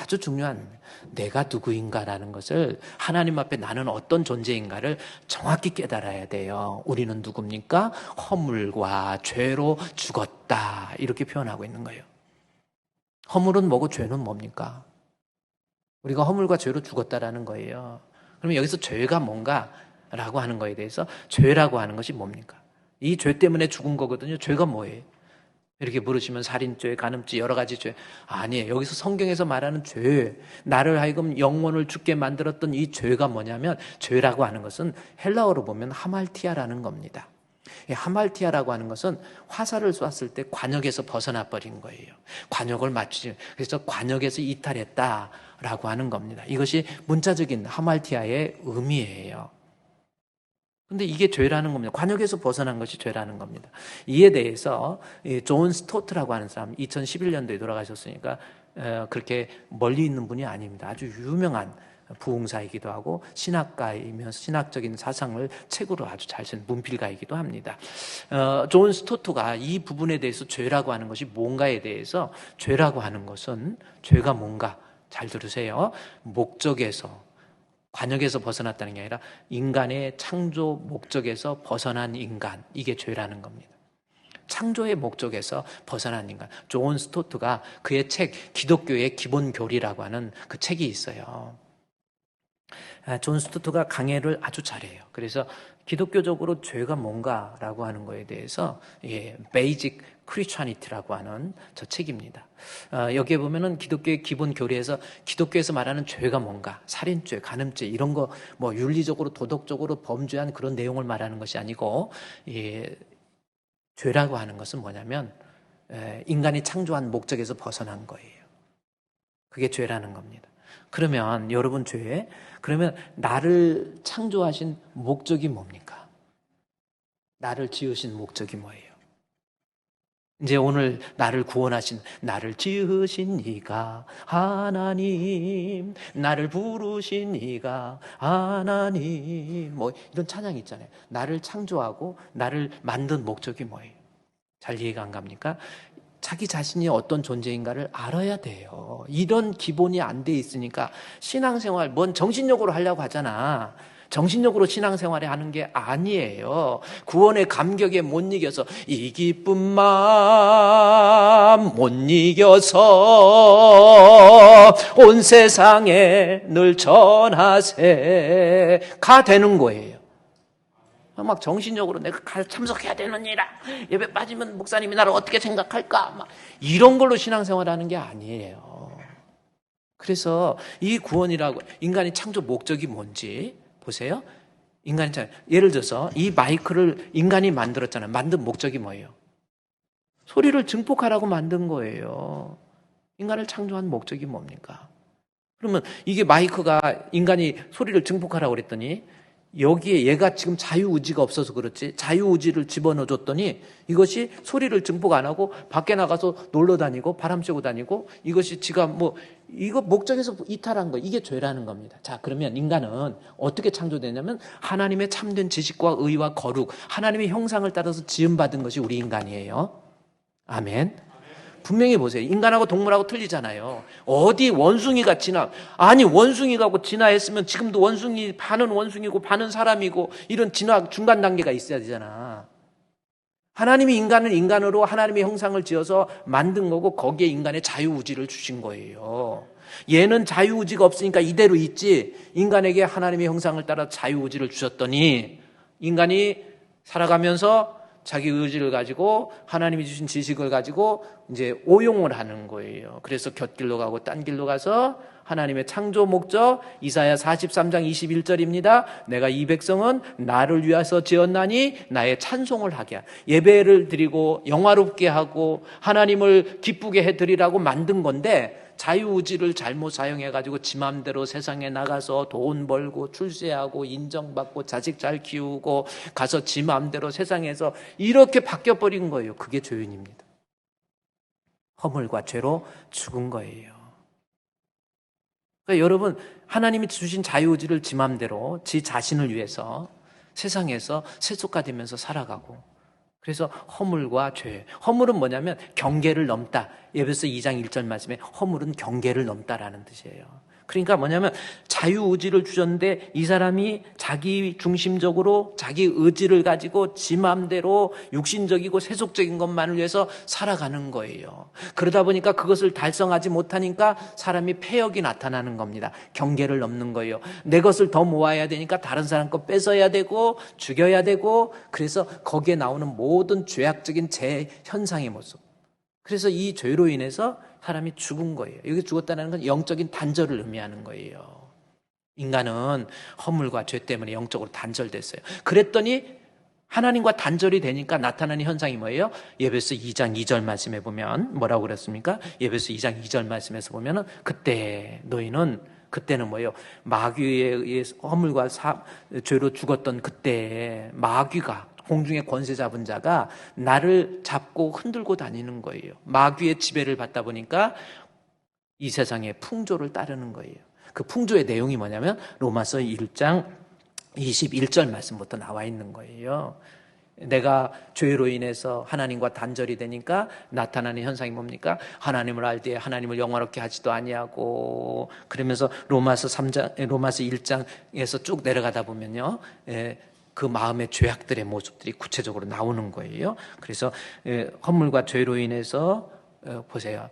아주 중요한, 내가 누구인가라는 것을, 하나님 앞에 나는 어떤 존재인가를 정확히 깨달아야 돼요. 우리는 누굽니까? 허물과 죄로 죽었다, 이렇게 표현하고 있는 거예요. 허물은 뭐고 죄는 뭡니까? 우리가 허물과 죄로 죽었다라는 거예요. 그러면 여기서 죄가 뭔가라고 하는 거에 대해서 죄라고 하는 것이 뭡니까? 이 죄 때문에 죽은 거거든요. 죄가 뭐예요? 이렇게 물으시면 살인죄, 간음죄, 여러 가지 죄. 아니에요. 여기서 성경에서 말하는 죄, 나를 하여금 영혼을 죽게 만들었던 이 죄가 뭐냐면, 죄라고 하는 것은 헬라어로 보면 하말티아라는 겁니다. 이 하말티아라고 하는 것은 화살을 쐈을 때 관역에서 벗어나 버린 거예요. 관역을 맞추지. 그래서 관역에서 이탈했다라고 하는 겁니다. 이것이 문자적인 하말티아의 의미예요. 근데 이게 죄라는 겁니다. 관역에서 벗어난 것이 죄라는 겁니다. 이에 대해서 존 스토트라고 하는 사람, 2011년도에 돌아가셨으니까 그렇게 멀리 있는 분이 아닙니다. 아주 유명한 부흥사이기도 하고 신학가이면서 신학적인 사상을 책으로 아주 잘 쓴 문필가이기도 합니다. 존 스토트가 이 부분에 대해서 죄라고 하는 것이 뭔가에 대해서, 죄라고 하는 것은, 죄가 뭔가 잘 들으세요. 목적에서, 관역에서 벗어났다는 게 아니라 인간의 창조 목적에서 벗어난 인간, 이게 죄라는 겁니다. 창조의 목적에서 벗어난 인간. 존 스토트가 그의 책 기독교의 기본 교리라고 하는 그 책이 있어요. 존 스토트가 강해를 아주 잘해요. 그래서 기독교적으로 죄가 뭔가라고 하는 거에 대해서 베이직 크리스천이티라고 하는 저 책입니다. 여기에 보면은 기독교의 기본 교리에서 기독교에서 말하는 죄가 뭔가, 살인죄, 간음죄 이런 거 뭐 윤리적으로 도덕적으로 범죄한 그런 내용을 말하는 것이 아니고, 죄라고 하는 것은 뭐냐면 인간이 창조한 목적에서 벗어난 거예요. 그게 죄라는 겁니다. 그러면 여러분, 그러면 나를 창조하신 목적이 뭡니까? 나를 지으신 목적이 뭐예요? 이제 오늘 나를 구원하신, 나를 지으신 이가 하나님, 나를 부르신 이가 하나님, 뭐 이런 찬양이 있잖아요. 나를 창조하고 나를 만든 목적이 뭐예요? 잘 이해가 안 갑니까? 자기 자신이 어떤 존재인가를 알아야 돼요. 이런 기본이 안 돼 있으니까 신앙생활, 뭔 정신력으로 하려고 하잖아. 정신력으로 신앙생활에 하는 게 아니에요. 구원의 감격에 못 이겨서, 이 기쁜 마음 못 이겨서 온 세상에 늘 전하세 가 되는 거예요. 막 정신적으로 내가 참석해야 되느니라, 예배 빠지면 목사님이 나를 어떻게 생각할까, 막 이런 걸로 신앙생활하는 게 아니에요. 그래서 이 구원이라고, 인간의 창조 목적이 뭔지 보세요. 인간이, 예를 들어서 이 마이크를 인간이 만들었잖아요. 만든 목적이 뭐예요? 소리를 증폭하라고 만든 거예요. 인간을 창조한 목적이 뭡니까? 그러면 이게 마이크가 인간이 소리를 증폭하라고 그랬더니, 여기에 얘가 지금 자유의지가 없어서 그렇지, 자유의지를 집어넣어줬더니 이것이 소리를 증폭 안 하고 밖에 나가서 놀러 다니고 바람 쐬고 다니고, 이것이 지가 이거 목적에서 이탈한 거, 이게 죄라는 겁니다. 자, 그러면 인간은 어떻게 창조되냐면 하나님의 참된 지식과 의와 거룩, 하나님의 형상을 따라서 지음받은 것이 우리 인간이에요. 아멘. 분명히 보세요. 인간하고 동물하고 틀리잖아요. 어디 원숭이가 진화, 아니 원숭이하고 진화했으면 지금도 원숭이, 반은 원숭이고 반은 사람이고, 이런 진화 중간 단계가 있어야 되잖아. 하나님이 인간을 인간으로 하나님의 형상을 지어서 만든 거고, 거기에 인간의 자유의지를 주신 거예요. 얘는 자유의지가 없으니까 이대로 있지, 인간에게 하나님의 형상을 따라 자유의지를 주셨더니 인간이 살아가면서 자기 의지를 가지고 하나님이 주신 지식을 가지고 이제 오용을 하는 거예요. 그래서 곁길로 가고 딴 길로 가서 하나님의 창조 목적, 이사야 43장 21절입니다. 내가 이 백성은 나를 위해서 지었나니 나의 찬송을 하게, 예배를 드리고 영화롭게 하고 하나님을 기쁘게 해드리라고 만든 건데, 자유의지를 잘못 사용해가지고 지 맘대로 세상에 나가서 돈 벌고 출세하고 인정받고 자식 잘 키우고 가서 지 맘대로 세상에서 이렇게 바뀌어버린 거예요. 그게 죄인입니다. 허물과 죄로 죽은 거예요. 그러니까 여러분, 하나님이 주신 자유의지를 지 맘대로 지 자신을 위해서 세상에서 세속화되면서 살아가고, 그래서 허물과 죄. 허물은 뭐냐면 경계를 넘다. 에베소 2장 1절 말씀에 허물은 경계를 넘다라는 뜻이에요. 그러니까 뭐냐면 자유의지를 주셨는데 이 사람이 자기 중심적으로 자기 의지를 가지고 지 마음대로 육신적이고 세속적인 것만을 위해서 살아가는 거예요. 그러다 보니까 그것을 달성하지 못하니까 사람이 폐역이 나타나는 겁니다. 경계를 넘는 거예요. 내 것을 더 모아야 되니까 다른 사람 거 뺏어야 되고 죽여야 되고, 그래서 거기에 나오는 모든 죄악적인 제 현상의 모습. 그래서 이 죄로 인해서 사람이 죽은 거예요. 여기 죽었다는 건 영적인 단절을 의미하는 거예요. 인간은 허물과 죄 때문에 영적으로 단절됐어요. 그랬더니 하나님과 단절이 되니까 나타나는 현상이 뭐예요? 에베소 2장 2절 말씀에 보면 뭐라고 그랬습니까? 에베소 2장 2절 말씀에서 보면은 그때 너희는, 그때는 뭐예요? 마귀에 의해서 허물과 죄로 죽었던 그때 마귀가, 공중에 권세 잡은 자가 나를 잡고 흔들고 다니는 거예요. 마귀의 지배를 받다 보니까 이 세상의 풍조를 따르는 거예요. 그 풍조의 내용이 뭐냐면 로마서 1장 21절 말씀부터 나와 있는 거예요. 내가 죄로 인해서 하나님과 단절이 되니까 나타나는 현상이 뭡니까? 하나님을 알 때 하나님을 영화롭게 하지도 아니하고, 그러면서 로마서 1장에서 쭉 내려가다 보면요, 그 마음의 죄악들의 모습들이 구체적으로 나오는 거예요. 그래서 허물과 죄로 인해서 보세요,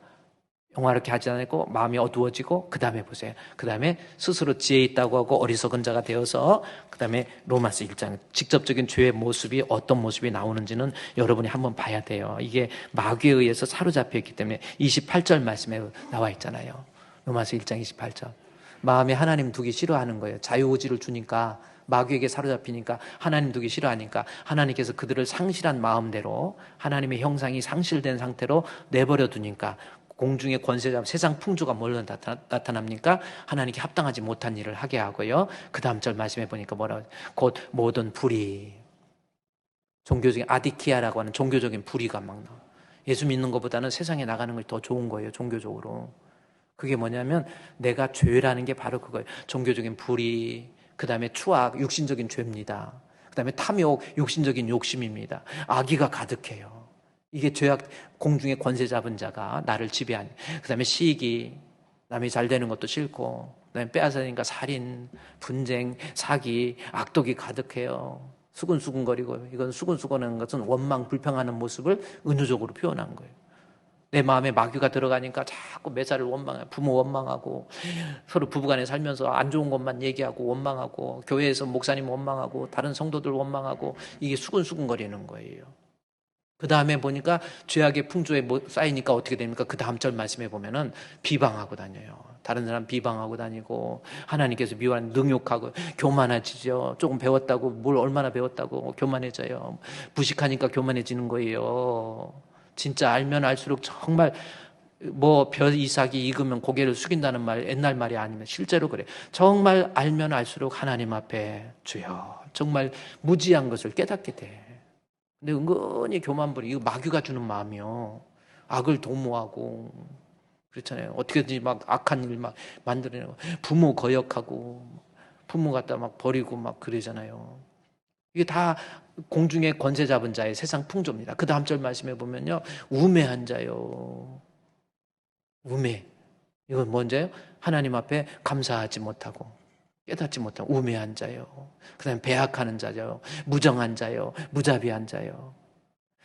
영화롭게 하지 않고 마음이 어두워지고, 그 다음에 보세요, 그 다음에 스스로 지혜 있다고 하고 어리석은 자가 되어서, 그 다음에 로마서 1장 직접적인 죄의 모습이 어떤 모습이 나오는지는 여러분이 한번 봐야 돼요. 이게 마귀에 의해서 사로잡혀 있기 때문에 28절 말씀에 나와 있잖아요. 로마서 1장 28절. 마음에 하나님 두기 싫어하는 거예요. 자유의지를 주니까, 마귀에게 사로잡히니까, 하나님 두기 싫어하니까 하나님께서 그들을 상실한 마음대로, 하나님의 형상이 상실된 상태로 내버려 두니까 공중의 권세자, 세상 풍조가 뭘로 나타납니까? 하나님께 합당하지 못한 일을 하게 하고요. 그 다음 절 말씀해 보니까 뭐라고, 곧 모든 불의, 종교적인 아디키아라고 하는 종교적인 불의가 막 나와요. 예수 믿는 것보다는 세상에 나가는 것이 더 좋은 거예요, 종교적으로. 그게 뭐냐면 내가 죄라는 게 바로 그거예요. 종교적인 불의, 그 다음에 추악, 육신적인 죄입니다. 그 다음에 탐욕, 육신적인 욕심입니다. 악의가 가득해요. 이게 죄악, 공중의 권세 잡은 자가 나를 지배하는. 그 다음에 시기, 남이 잘 되는 것도 싫고, 그 다음에 빼앗으니까 살인, 분쟁, 사기, 악독이 가득해요. 수근수근거리고, 이건 수근수근하는 것은 원망, 불평하는 모습을 은유적으로 표현한 거예요. 내 마음에 마귀가 들어가니까 자꾸 매사를 원망해. 부모 원망하고, 서로 부부간에 살면서 안 좋은 것만 얘기하고 원망하고, 교회에서 목사님 원망하고, 다른 성도들 원망하고, 이게 수근수근거리는 거예요. 그 다음에 보니까 죄악의 풍조에 쌓이니까 어떻게 됩니까? 그 다음 절 말씀에 보면은 비방하고 다녀요. 다른 사람 비방하고 다니고, 하나님께서 미워하는 능욕하고, 교만해지죠. 조금 배웠다고, 뭘 얼마나 배웠다고 교만해져요. 무식하니까 교만해지는 거예요. 진짜 알면 알수록 정말 벼 이삭이 익으면 고개를 숙인다는 말, 옛날 말이 아니면 실제로 그래. 정말 알면 알수록 하나님 앞에 주여, 정말 무지한 것을 깨닫게 돼. 근데 은근히 교만부리, 이거 마귀가 주는 마음이요. 악을 도모하고, 그렇잖아요. 어떻게든지 막 악한 일 막 만들어내고, 부모 거역하고, 부모 갖다 막 버리고 막 그러잖아요. 이게 다 공중의 권세 잡은 자의 세상 풍조입니다. 그 다음 절 말씀해 보면요. 우매한 자요. 우매. 이건 뭔지요? 하나님 앞에 감사하지 못하고, 깨닫지 못하고, 우매한 자요. 그 다음에 배악하는 자요. 무정한 자요. 무자비한 자요.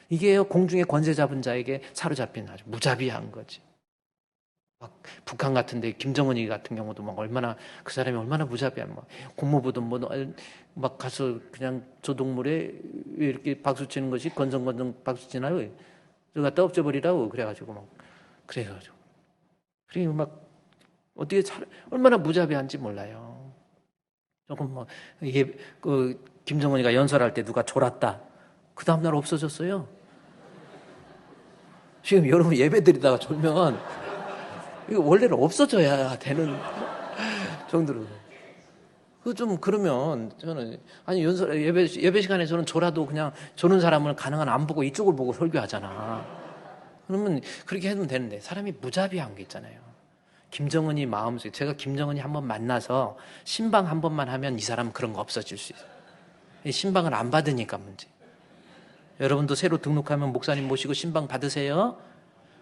이게 공중의 권세 잡은 자에게 사로잡힌 아주 무자비한 거지. 막 북한 같은데 김정은이 같은 경우도 막 얼마나 그 사람이 얼마나 무자비한 막 공무부도 막 가서 그냥 조동물에 왜 이렇게 박수 치는 것이 건성건성 박수 치나요? 저 갖다 없애버리라고 그래가지고 막 그래가지고 그리고 막 어떻게 얼마나 무자비한지 몰라요. 조금 뭐 이게 그 김정은이가 연설할 때 누가 졸았다. 그 다음 날 없어졌어요. 지금 여러분 예배 드리다가 졸면 이거 원래는 없어져야 되는 정도로. 그 좀 그러면 저는 아니 예배 시간에 저는 졸아도 그냥 조는 사람을 가능한 안 보고 이쪽을 보고 설교하잖아. 그러면 그렇게 해도 되는데 사람이 무자비한 게 있잖아요. 김정은이 마음속에 제가 김정은이 한번 만나서 신방 한 번만 하면 이 사람 그런 거 없어질 수 있어요. 신방을 안 받으니까 문제. 여러분도 새로 등록하면 목사님 모시고 신방 받으세요.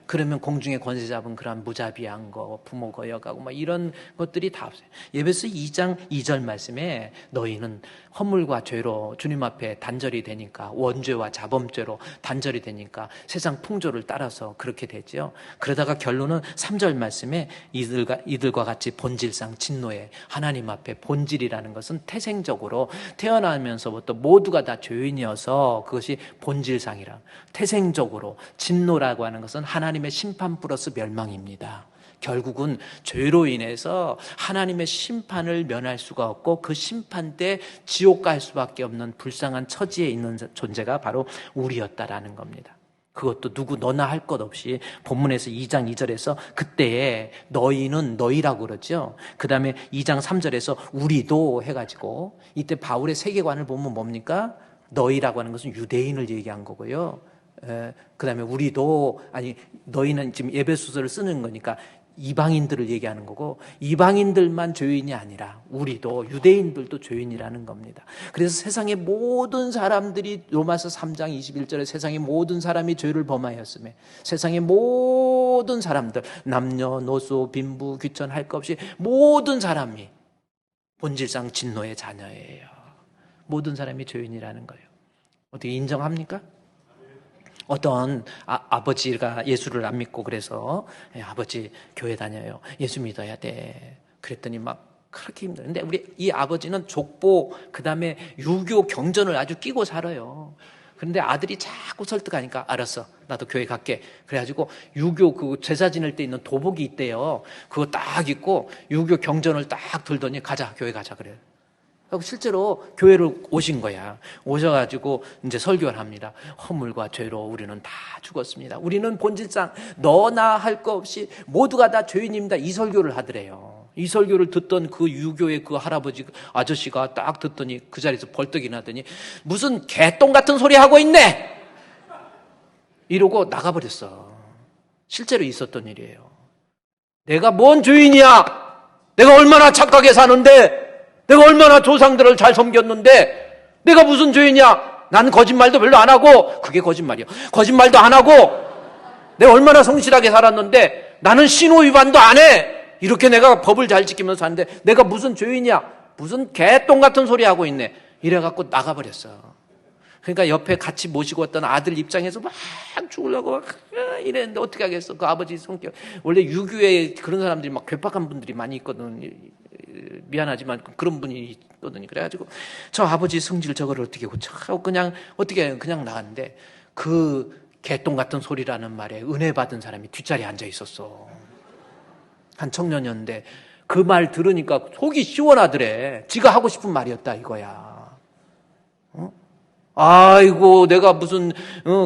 그러면 공중의 권세 잡은 그런 무자비한 거, 부모 거역하고 막 이런 것들이 다 없어요. 예배서 2장 2절 말씀에 너희는 허물과 죄로 주님 앞에 단절이 되니까, 원죄와 자범죄로 단절이 되니까 세상 풍조를 따라서 그렇게 되죠. 그러다가 결론은 3절 말씀에 이들과 같이 본질상 진노에, 하나님 앞에 본질이라는 것은 태생적으로 태어나면서부터 모두가 다 죄인이어서 그것이 본질상이라, 태생적으로 진노라고 하는 것은 하나님의 심판 플러스 멸망입니다. 결국은 죄로 인해서 하나님의 심판을 면할 수가 없고 그 심판 때 지옥 갈 수밖에 없는 불쌍한 처지에 있는 존재가 바로 우리였다라는 겁니다. 그것도 누구 너나 할 것 없이 본문에서 2장 2절에서 그때에 너희는 너희라고 그러죠. 그 다음에 2장 3절에서 우리도 해가지고 이때 바울의 세계관을 보면 뭡니까? 너희라고 하는 것은 유대인을 얘기한 거고요. 그 다음에 우리도, 아니 너희는 지금 에베소서를 쓰는 거니까 이방인들을 얘기하는 거고, 이방인들만 죄인이 아니라 우리도, 유대인들도 죄인이라는 겁니다. 그래서 세상의 모든 사람들이, 로마서 3장 21절에 세상의 모든 사람이 죄를 범하였으며 세상의 모든 사람들, 남녀노소 빈부 귀천 할 것 없이 모든 사람이 본질상 진노의 자녀예요. 모든 사람이 죄인이라는 거예요. 어떻게 인정합니까? 어떤 아버지가 예수를 안 믿고 그래서 아버지 교회 다녀요. 예수 믿어야 돼. 그랬더니 막 그렇게 힘들어요. 근데 우리 이 아버지는 족보 그다음에 유교 경전을 아주 끼고 살아요. 그런데 아들이 자꾸 설득하니까 알았어. 나도 교회 갈게. 그래가지고 유교 그 제사 지낼 때 있는 도복이 있대요. 그거 딱 입고 유교 경전을 딱 들더니 가자. 교회 가자 그래요. 실제로 교회를 오신 거야. 오셔가지고 이제 설교를 합니다. 허물과 죄로 우리는 다 죽었습니다. 우리는 본질상 너나 할 거 없이 모두가 다 죄인입니다. 이 설교를 하더래요. 이 설교를 듣던 그 유교의 그 할아버지 아저씨가 딱 듣더니 그 자리에서 벌떡 일어나더니 무슨 개똥 같은 소리 하고 있네. 이러고 나가버렸어. 실제로 있었던 일이에요. 내가 뭔 죄인이야? 내가 얼마나 착하게 사는데, 내가 얼마나 조상들을 잘 섬겼는데, 내가 무슨 죄인이야? 나는 거짓말도 별로 안 하고, 그게 거짓말이야. 거짓말도 안 하고, 내가 얼마나 성실하게 살았는데, 나는 신호 위반도 안 해. 이렇게 내가 법을 잘 지키면서 사는데, 내가 무슨 죄인이야? 무슨 개똥 같은 소리 하고 있네. 이래갖고 나가버렸어. 그러니까 옆에 같이 모시고 왔던 아들 입장에서 막 죽으려고 막 이랬는데 어떻게 하겠어. 그 아버지 성격. 원래 유교에 그런 사람들이 막 괴팍한 분들이 많이 있거든. 미안하지만 그런 분이 있거든요. 그래가지고 저 아버지 성질 저거를 어떻게 고쳐. 그냥 어떻게 그냥 나갔는데 그 개똥 같은 소리라는 말에 은혜 받은 사람이 뒷자리에 앉아 있었어. 한 청년이었는데 그 말 들으니까 속이 시원하더래. 지가 하고 싶은 말이었다 이거야. 아이고 내가 무슨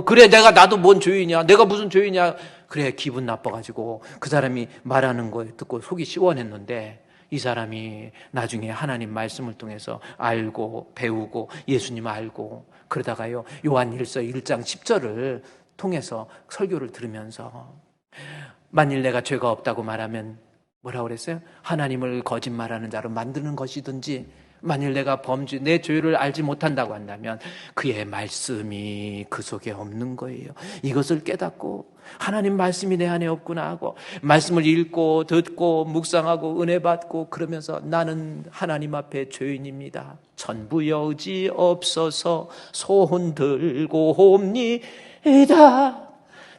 그래 내가 나도 뭔 죄인이야. 내가 무슨 죄인이야. 그래 기분 나빠가지고 그 사람이 말하는 거 듣고 속이 시원했는데 이 사람이 나중에 하나님 말씀을 통해서 알고 배우고 예수님 알고 그러다가요 요한일서 1장 10절을 통해서 설교를 들으면서 만일 내가 죄가 없다고 말하면 뭐라고 그랬어요? 하나님을 거짓말하는 자로 만드는 것이든지 만일 내가 내 죄를 알지 못한다고 한다면 그의 말씀이 그 속에 없는 거예요. 이것을 깨닫고 하나님 말씀이 내 안에 없구나 하고 말씀을 읽고 듣고 묵상하고 은혜 받고 그러면서 나는 하나님 앞에 죄인입니다. 전부여 의지 없어서 소혼 들고 옵니다.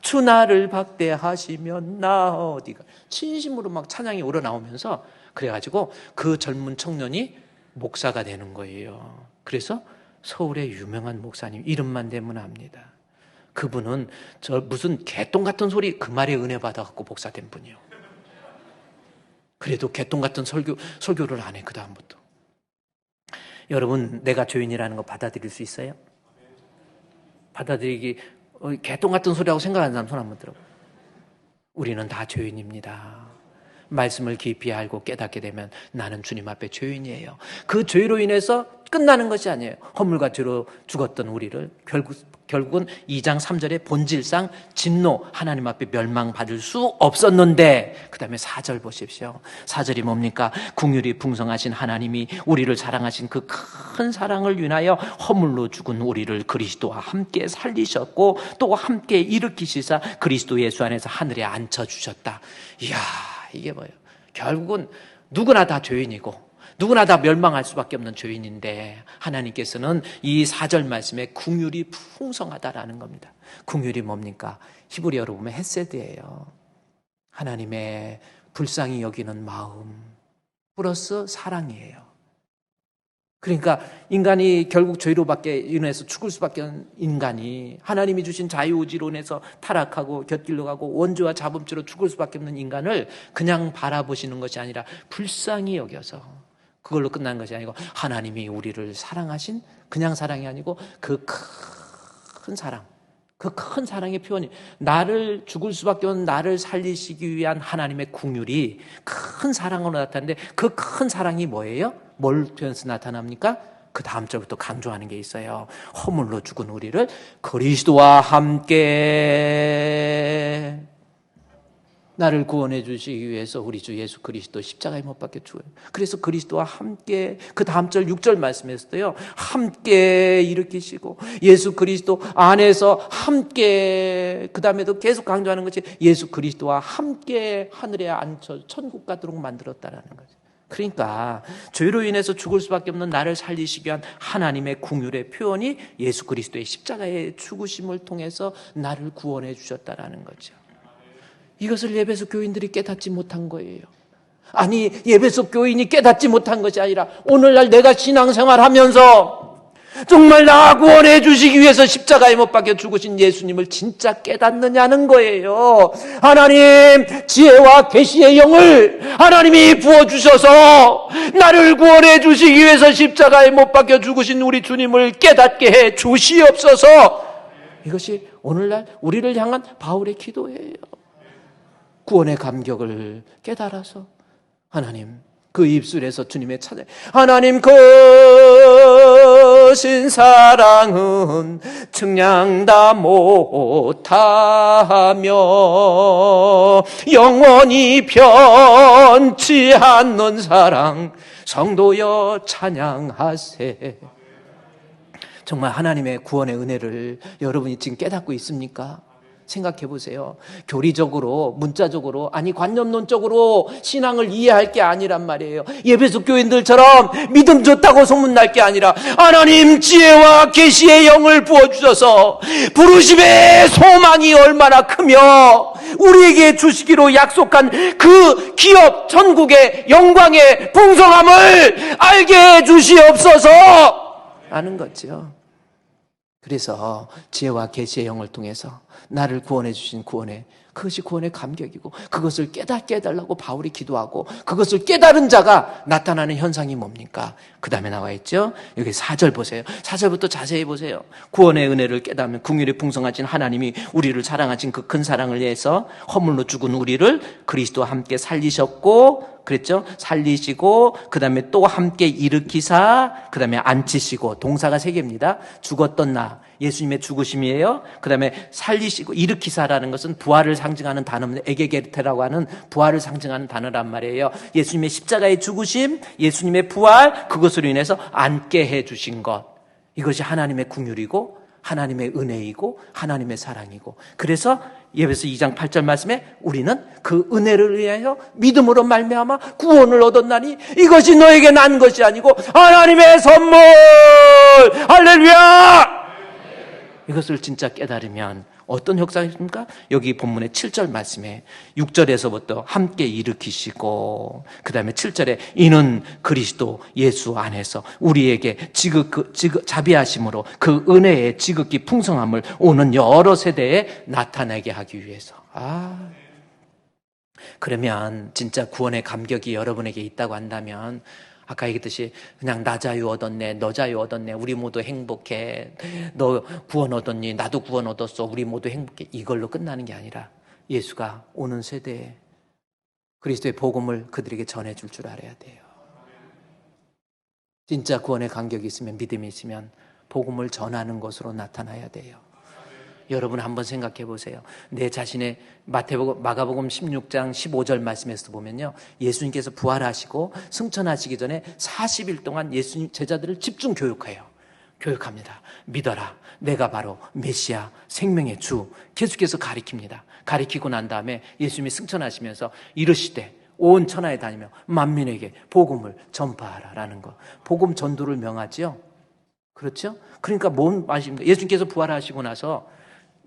주 나를 박대하시면 나 어디가. 진심으로 막 찬양이 우러나오면서 그래가지고 그 젊은 청년이 목사가 되는 거예요. 그래서 서울의 유명한 목사님 이름만 대면 압니다. 그분은 저 무슨 개똥 같은 소리 그 말에 은혜 받아갖고 목사된 분이요. 그래도 개똥 같은 설교를 안 해. 그 다음부터. 여러분 내가 죄인이라는 거 받아들일 수 있어요? 받아들이기 개똥 같은 소리라고 생각하는 사람 손 한번 들어봐요. 우리는 다 죄인입니다. 말씀을 깊이 알고 깨닫게 되면 나는 주님 앞에 죄인이에요. 그 죄로 인해서 끝나는 것이 아니에요. 허물과 죄로 죽었던 우리를 결국은 2장 3절의 본질상 진노 하나님 앞에 멸망받을 수 없었는데 그 다음에 4절 보십시오. 4절이 뭡니까? 긍휼이 풍성하신 하나님이 우리를 사랑하신 그 큰 사랑을 위하여 허물로 죽은 우리를 그리스도와 함께 살리셨고 또 함께 일으키시사 그리스도 예수 안에서 하늘에 앉혀주셨다. 이야 이게 뭐예요? 결국은 누구나 다 죄인이고 누구나 다 멸망할 수밖에 없는 죄인인데 하나님께서는 이 4절 말씀에 긍휼이 풍성하다라는 겁니다. 긍휼이 뭡니까? 히브리어로 보면 헤세드예요. 하나님의 불쌍히 여기는 마음 플러스 사랑이에요. 그러니까 인간이 결국 죄로밖에 인해서 죽을 수밖에 없는 인간이 하나님이 주신 자유의지로 인해서 타락하고 곁길로 가고 원죄와 자범죄로 죽을 수밖에 없는 인간을 그냥 바라보시는 것이 아니라 불쌍히 여겨서 그걸로 끝난 것이 아니고 하나님이 우리를 사랑하신 그냥 사랑이 아니고 그 큰 사랑 그 큰 사랑의 표현이 나를 죽을 수밖에 없는 나를 살리시기 위한 하나님의 긍휼이 큰 사랑으로 나타나는데 그 큰 사랑이 뭐예요? 뭘 표현해서 나타납니까? 그 다음 절부터 강조하는 게 있어요. 허물로 죽은 우리를 그리스도와 함께 나를 구원해 주시기 위해서 우리 주 예수 그리스도 십자가에 못 박혀 죽어요. 그래서 그리스도와 함께 그 다음 절 6절 말씀에서도요. 함께 일으키시고 예수 그리스도 안에서 함께 그 다음에도 계속 강조하는 것이 예수 그리스도와 함께 하늘에 앉혀 천국 가도록 만들었다라는 거죠. 그러니까 죄로 인해서 죽을 수밖에 없는 나를 살리시기 위한 하나님의 긍휼의 표현이 예수 그리스도의 십자가의 죽으심을 통해서 나를 구원해 주셨다라는 거죠. 이것을 예배소 교인들이 깨닫지 못한 거예요. 아니 예배소 교인이 깨닫지 못한 것이 아니라 오늘날 내가 신앙생활하면서 정말 나 구원해 주시기 위해서 십자가에 못 박혀 죽으신 예수님을 진짜 깨닫느냐는 거예요. 하나님 지혜와 계시의 영을 하나님이 부어주셔서 나를 구원해 주시기 위해서 십자가에 못 박혀 죽으신 우리 주님을 깨닫게 해 주시옵소서. 이것이 오늘날 우리를 향한 바울의 기도예요. 구원의 감격을 깨달아서 하나님 그 입술에서 주님의 찬양 하나님 그 주신 사랑은 측량 다 못하며 영원히 변치 않는 사랑 성도여 찬양하세. 정말 하나님의 구원의 은혜를 여러분이 지금 깨닫고 있습니까? 생각해 보세요. 교리적으로, 문자적으로, 아니 관념론적으로 신앙을 이해할 게 아니란 말이에요. 예배소 교인들처럼 믿음 좋다고 소문날 게 아니라 하나님 지혜와 계시의 영을 부어주셔서 부르심의 소망이 얼마나 크며 우리에게 주시기로 약속한 그 기업 천국의 영광의 풍성함을 알게 해주시옵소서 아는 거죠. 그래서 지혜와 계시의 영을 통해서 나를 구원해 주신 그것이 구원의 감격이고 그것을 깨닫게 해달라고 바울이 기도하고 그것을 깨달은 자가 나타나는 현상이 뭡니까? 그 다음에 나와 있죠. 여기 4절 보세요. 4절부터 자세히 보세요. 구원의 은혜를 깨닫으면 긍휼이 풍성하신 하나님이 우리를 사랑하신 그 큰 사랑을 위해서 허물로 죽은 우리를 그리스도와 함께 살리셨고 그랬죠? 살리시고 그 다음에 또 함께 일으키사 그 다음에 앉히시고 동사가 3개입니다. 죽었던 나 예수님의 죽으심이에요. 그 다음에 살리시고 일으키사라는 것은 부활을 상징하는 단어입니다. 에게게르테라고 하는 부활을 상징하는 단어란 말이에요. 예수님의 십자가의 죽으심, 예수님의 부활, 그것으로 인해서 앉게 해주신 것. 이것이 하나님의 긍휼이고 하나님의 은혜이고 하나님의 사랑이고 그래서 예배서 2장 8절 말씀에 우리는 그 은혜를 위하여 믿음으로 말미암아 구원을 얻었나니 이것이 너에게 난 것이 아니고 하나님의 선물. 할렐루야. 이것을 진짜 깨달으면 어떤 역사가 있습니까? 여기 본문의 7절 말씀에 6절에서부터 함께 일으키시고 그 다음에 7절에 이는 그리스도 예수 안에서 우리에게 자비하심으로 그 은혜의 지극히 풍성함을 오는 여러 세대에 나타내게 하기 위해서. 그러면 진짜 구원의 감격이 여러분에게 있다고 한다면 아까 얘기했듯이 그냥 나 자유 얻었네, 너 자유 얻었네, 우리 모두 행복해, 너 구원 얻었니, 나도 구원 얻었어, 우리 모두 행복해, 이걸로 끝나는 게 아니라 예수가 오는 세대에 그리스도의 복음을 그들에게 전해줄 줄 알아야 돼요. 진짜 구원의 감격이 있으면, 믿음이 있으면 복음을 전하는 것으로 나타나야 돼요. 여러분 한번 생각해 보세요. 내 자신의 마가복음 16장 15절 말씀에서 보면요, 예수님께서 부활하시고 승천하시기 전에 40일 동안 예수님 제자들을 집중 교육합니다. 믿어라, 내가 바로 메시아, 생명의 주. 계속해서 가리키고 난 다음에 예수님이 승천하시면서 이르시되 온 천하에 다니며 만민에게 복음을 전파하라라는 거. 복음 전도를 명하죠. 그렇죠? 그러니까 뭔 말씀입니까? 예수님께서 부활하시고 나서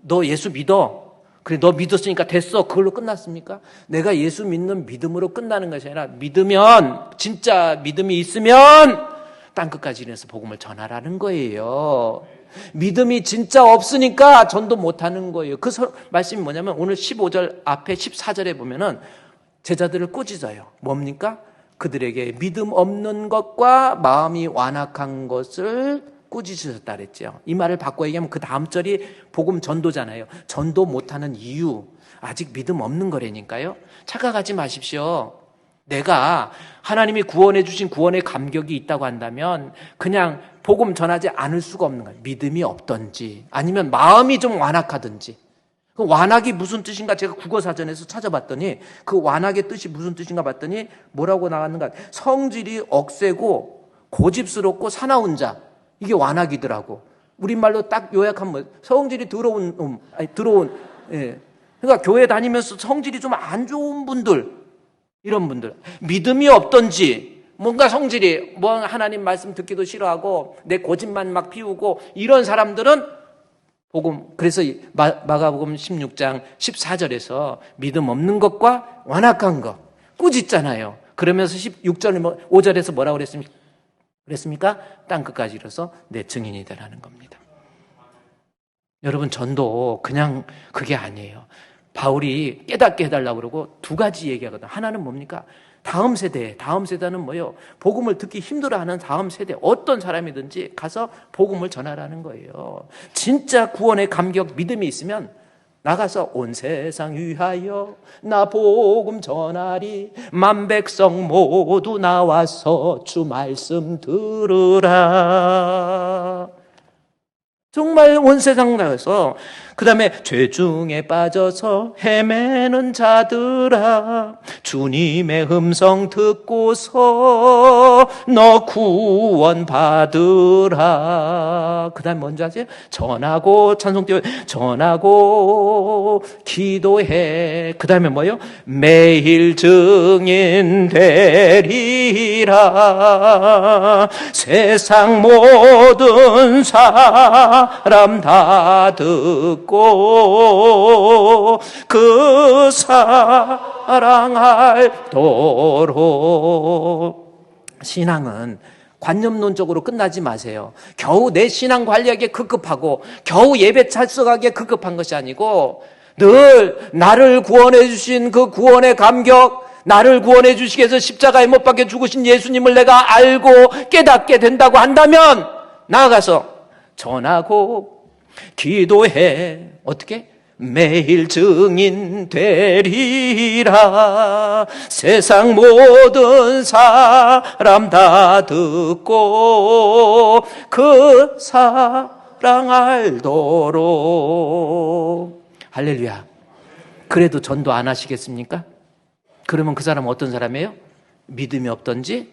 너 예수 믿어. 그래, 너 믿었으니까 됐어. 그걸로 끝났습니까? 내가 예수 믿는 믿음으로 끝나는 것이 아니라 믿으면, 진짜 믿음이 있으면 땅끝까지 이르러서 복음을 전하라는 거예요. 믿음이 진짜 없으니까 전도 못하는 거예요. 그 말씀이 뭐냐면 오늘 15절 앞에 14절에 보면은 제자들을 꾸짖어요. 뭡니까? 그들에게 믿음 없는 것과 마음이 완악한 것을 꾸짖으셨다 그랬죠. 이 말을 바꿔 얘기하면 그 다음 절이 복음 전도잖아요. 전도 못하는 이유, 아직 믿음 없는 거라니까요. 착각하지 마십시오. 내가 하나님이 구원해 주신 구원의 감격이 있다고 한다면 그냥 복음 전하지 않을 수가 없는 거예요. 믿음이 없던지 아니면 마음이 좀 완악하든지. 그 완악이 무슨 뜻인가 제가 국어사전에서 찾아봤더니 그 완악의 뜻이 무슨 뜻인가 봤더니 뭐라고 나왔는가, 성질이 억세고 고집스럽고 사나운 자, 이게 완악이더라고. 우리말로 딱 요약하면 성질이 더러운 예. 그러니까 교회 다니면서 성질이 좀 안 좋은 분들, 이런 분들, 믿음이 없던지 뭔가 성질이 뭐 하나님 말씀 듣기도 싫어하고 내 고집만 막 피우고 이런 사람들은 복음, 그래서 마가복음 16장 14절에서 믿음 없는 것과 완악한 것 꾸짖잖아요. 그러면서 16절 5절에서 뭐라고 그랬습니까? 땅끝까지 이르러서 내 증인이 되라는 겁니다. 여러분, 전도 그냥 그게 아니에요. 바울이 깨닫게 해달라고 그러고 두 가지 얘기하거든. 하나는 뭡니까? 다음 세대는 뭐예요? 복음을 듣기 힘들어하는 다음 세대, 어떤 사람이든지 가서 복음을 전하라는 거예요. 진짜 구원의 감격, 믿음이 있으면 나가서 온 세상 위하여 나 복음 전하리. 만백성 모두 나와서 주 말씀 들으라. 정말 온 세상 나가서, 그 다음에 죄 중에 빠져서 헤매는 자들아, 주님의 음성 듣고서 너 구원 받으라. 그 다음에 뭔지 아세요? 전하고, 찬송 띄워, 전하고 기도해. 그 다음에 뭐예요? 매일 증인 되리라. 세상 모든 사람 다 듣고 그 사랑할도록. 신앙은 관념론적으로 끝나지 마세요. 겨우 내 신앙 관리하기에 급급하고 겨우 예배 참석하기에 급급한 것이 아니고, 늘 나를 구원해 주신 그 구원의 감격, 나를 구원해 주시기 위해서 십자가에 못 박혀 죽으신 예수님을 내가 알고 깨닫게 된다고 한다면 나아가서 전하고 기도해. 어떻게? 매일 증인 되리라. 세상 모든 사람 다 듣고 그 사랑 알도록. 할렐루야. 그래도 전도 안 하시겠습니까? 그러면 그 사람은 어떤 사람이에요? 믿음이 없던지,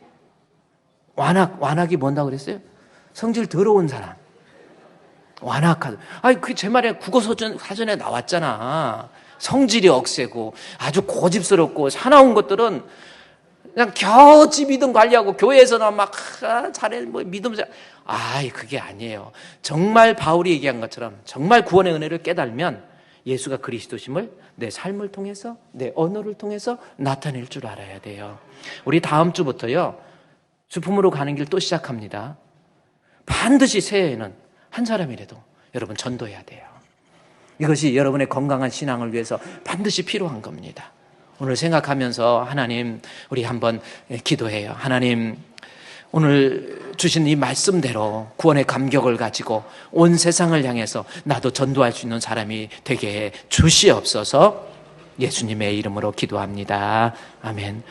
완악이 뭔다고 그랬어요? 성질 더러운 사람. 완악하다. 아니, 그 제 말에 국어 사전에 나왔잖아. 성질이 억세고 아주 고집스럽고 사나운 것들은 그냥 겨우지 믿음 관리하고 교회에서는 막 잘해, 뭐 믿음 잘. 아이, 그게 아니에요. 정말 바울이 얘기한 것처럼 정말 구원의 은혜를 깨달으면 예수가 그리스도심을 내 삶을 통해서, 내 언어를 통해서 나타낼 줄 알아야 돼요. 우리 다음 주부터요, 주품으로 가는 길 또 시작합니다. 반드시 새해에는 한 사람이라도 여러분 전도해야 돼요. 이것이 여러분의 건강한 신앙을 위해서 반드시 필요한 겁니다. 오늘 생각하면서 하나님, 우리 한번 기도해요. 하나님, 오늘 주신 이 말씀대로 구원의 감격을 가지고 온 세상을 향해서 나도 전도할 수 있는 사람이 되게 해 주시옵소서. 예수님의 이름으로 기도합니다. 아멘.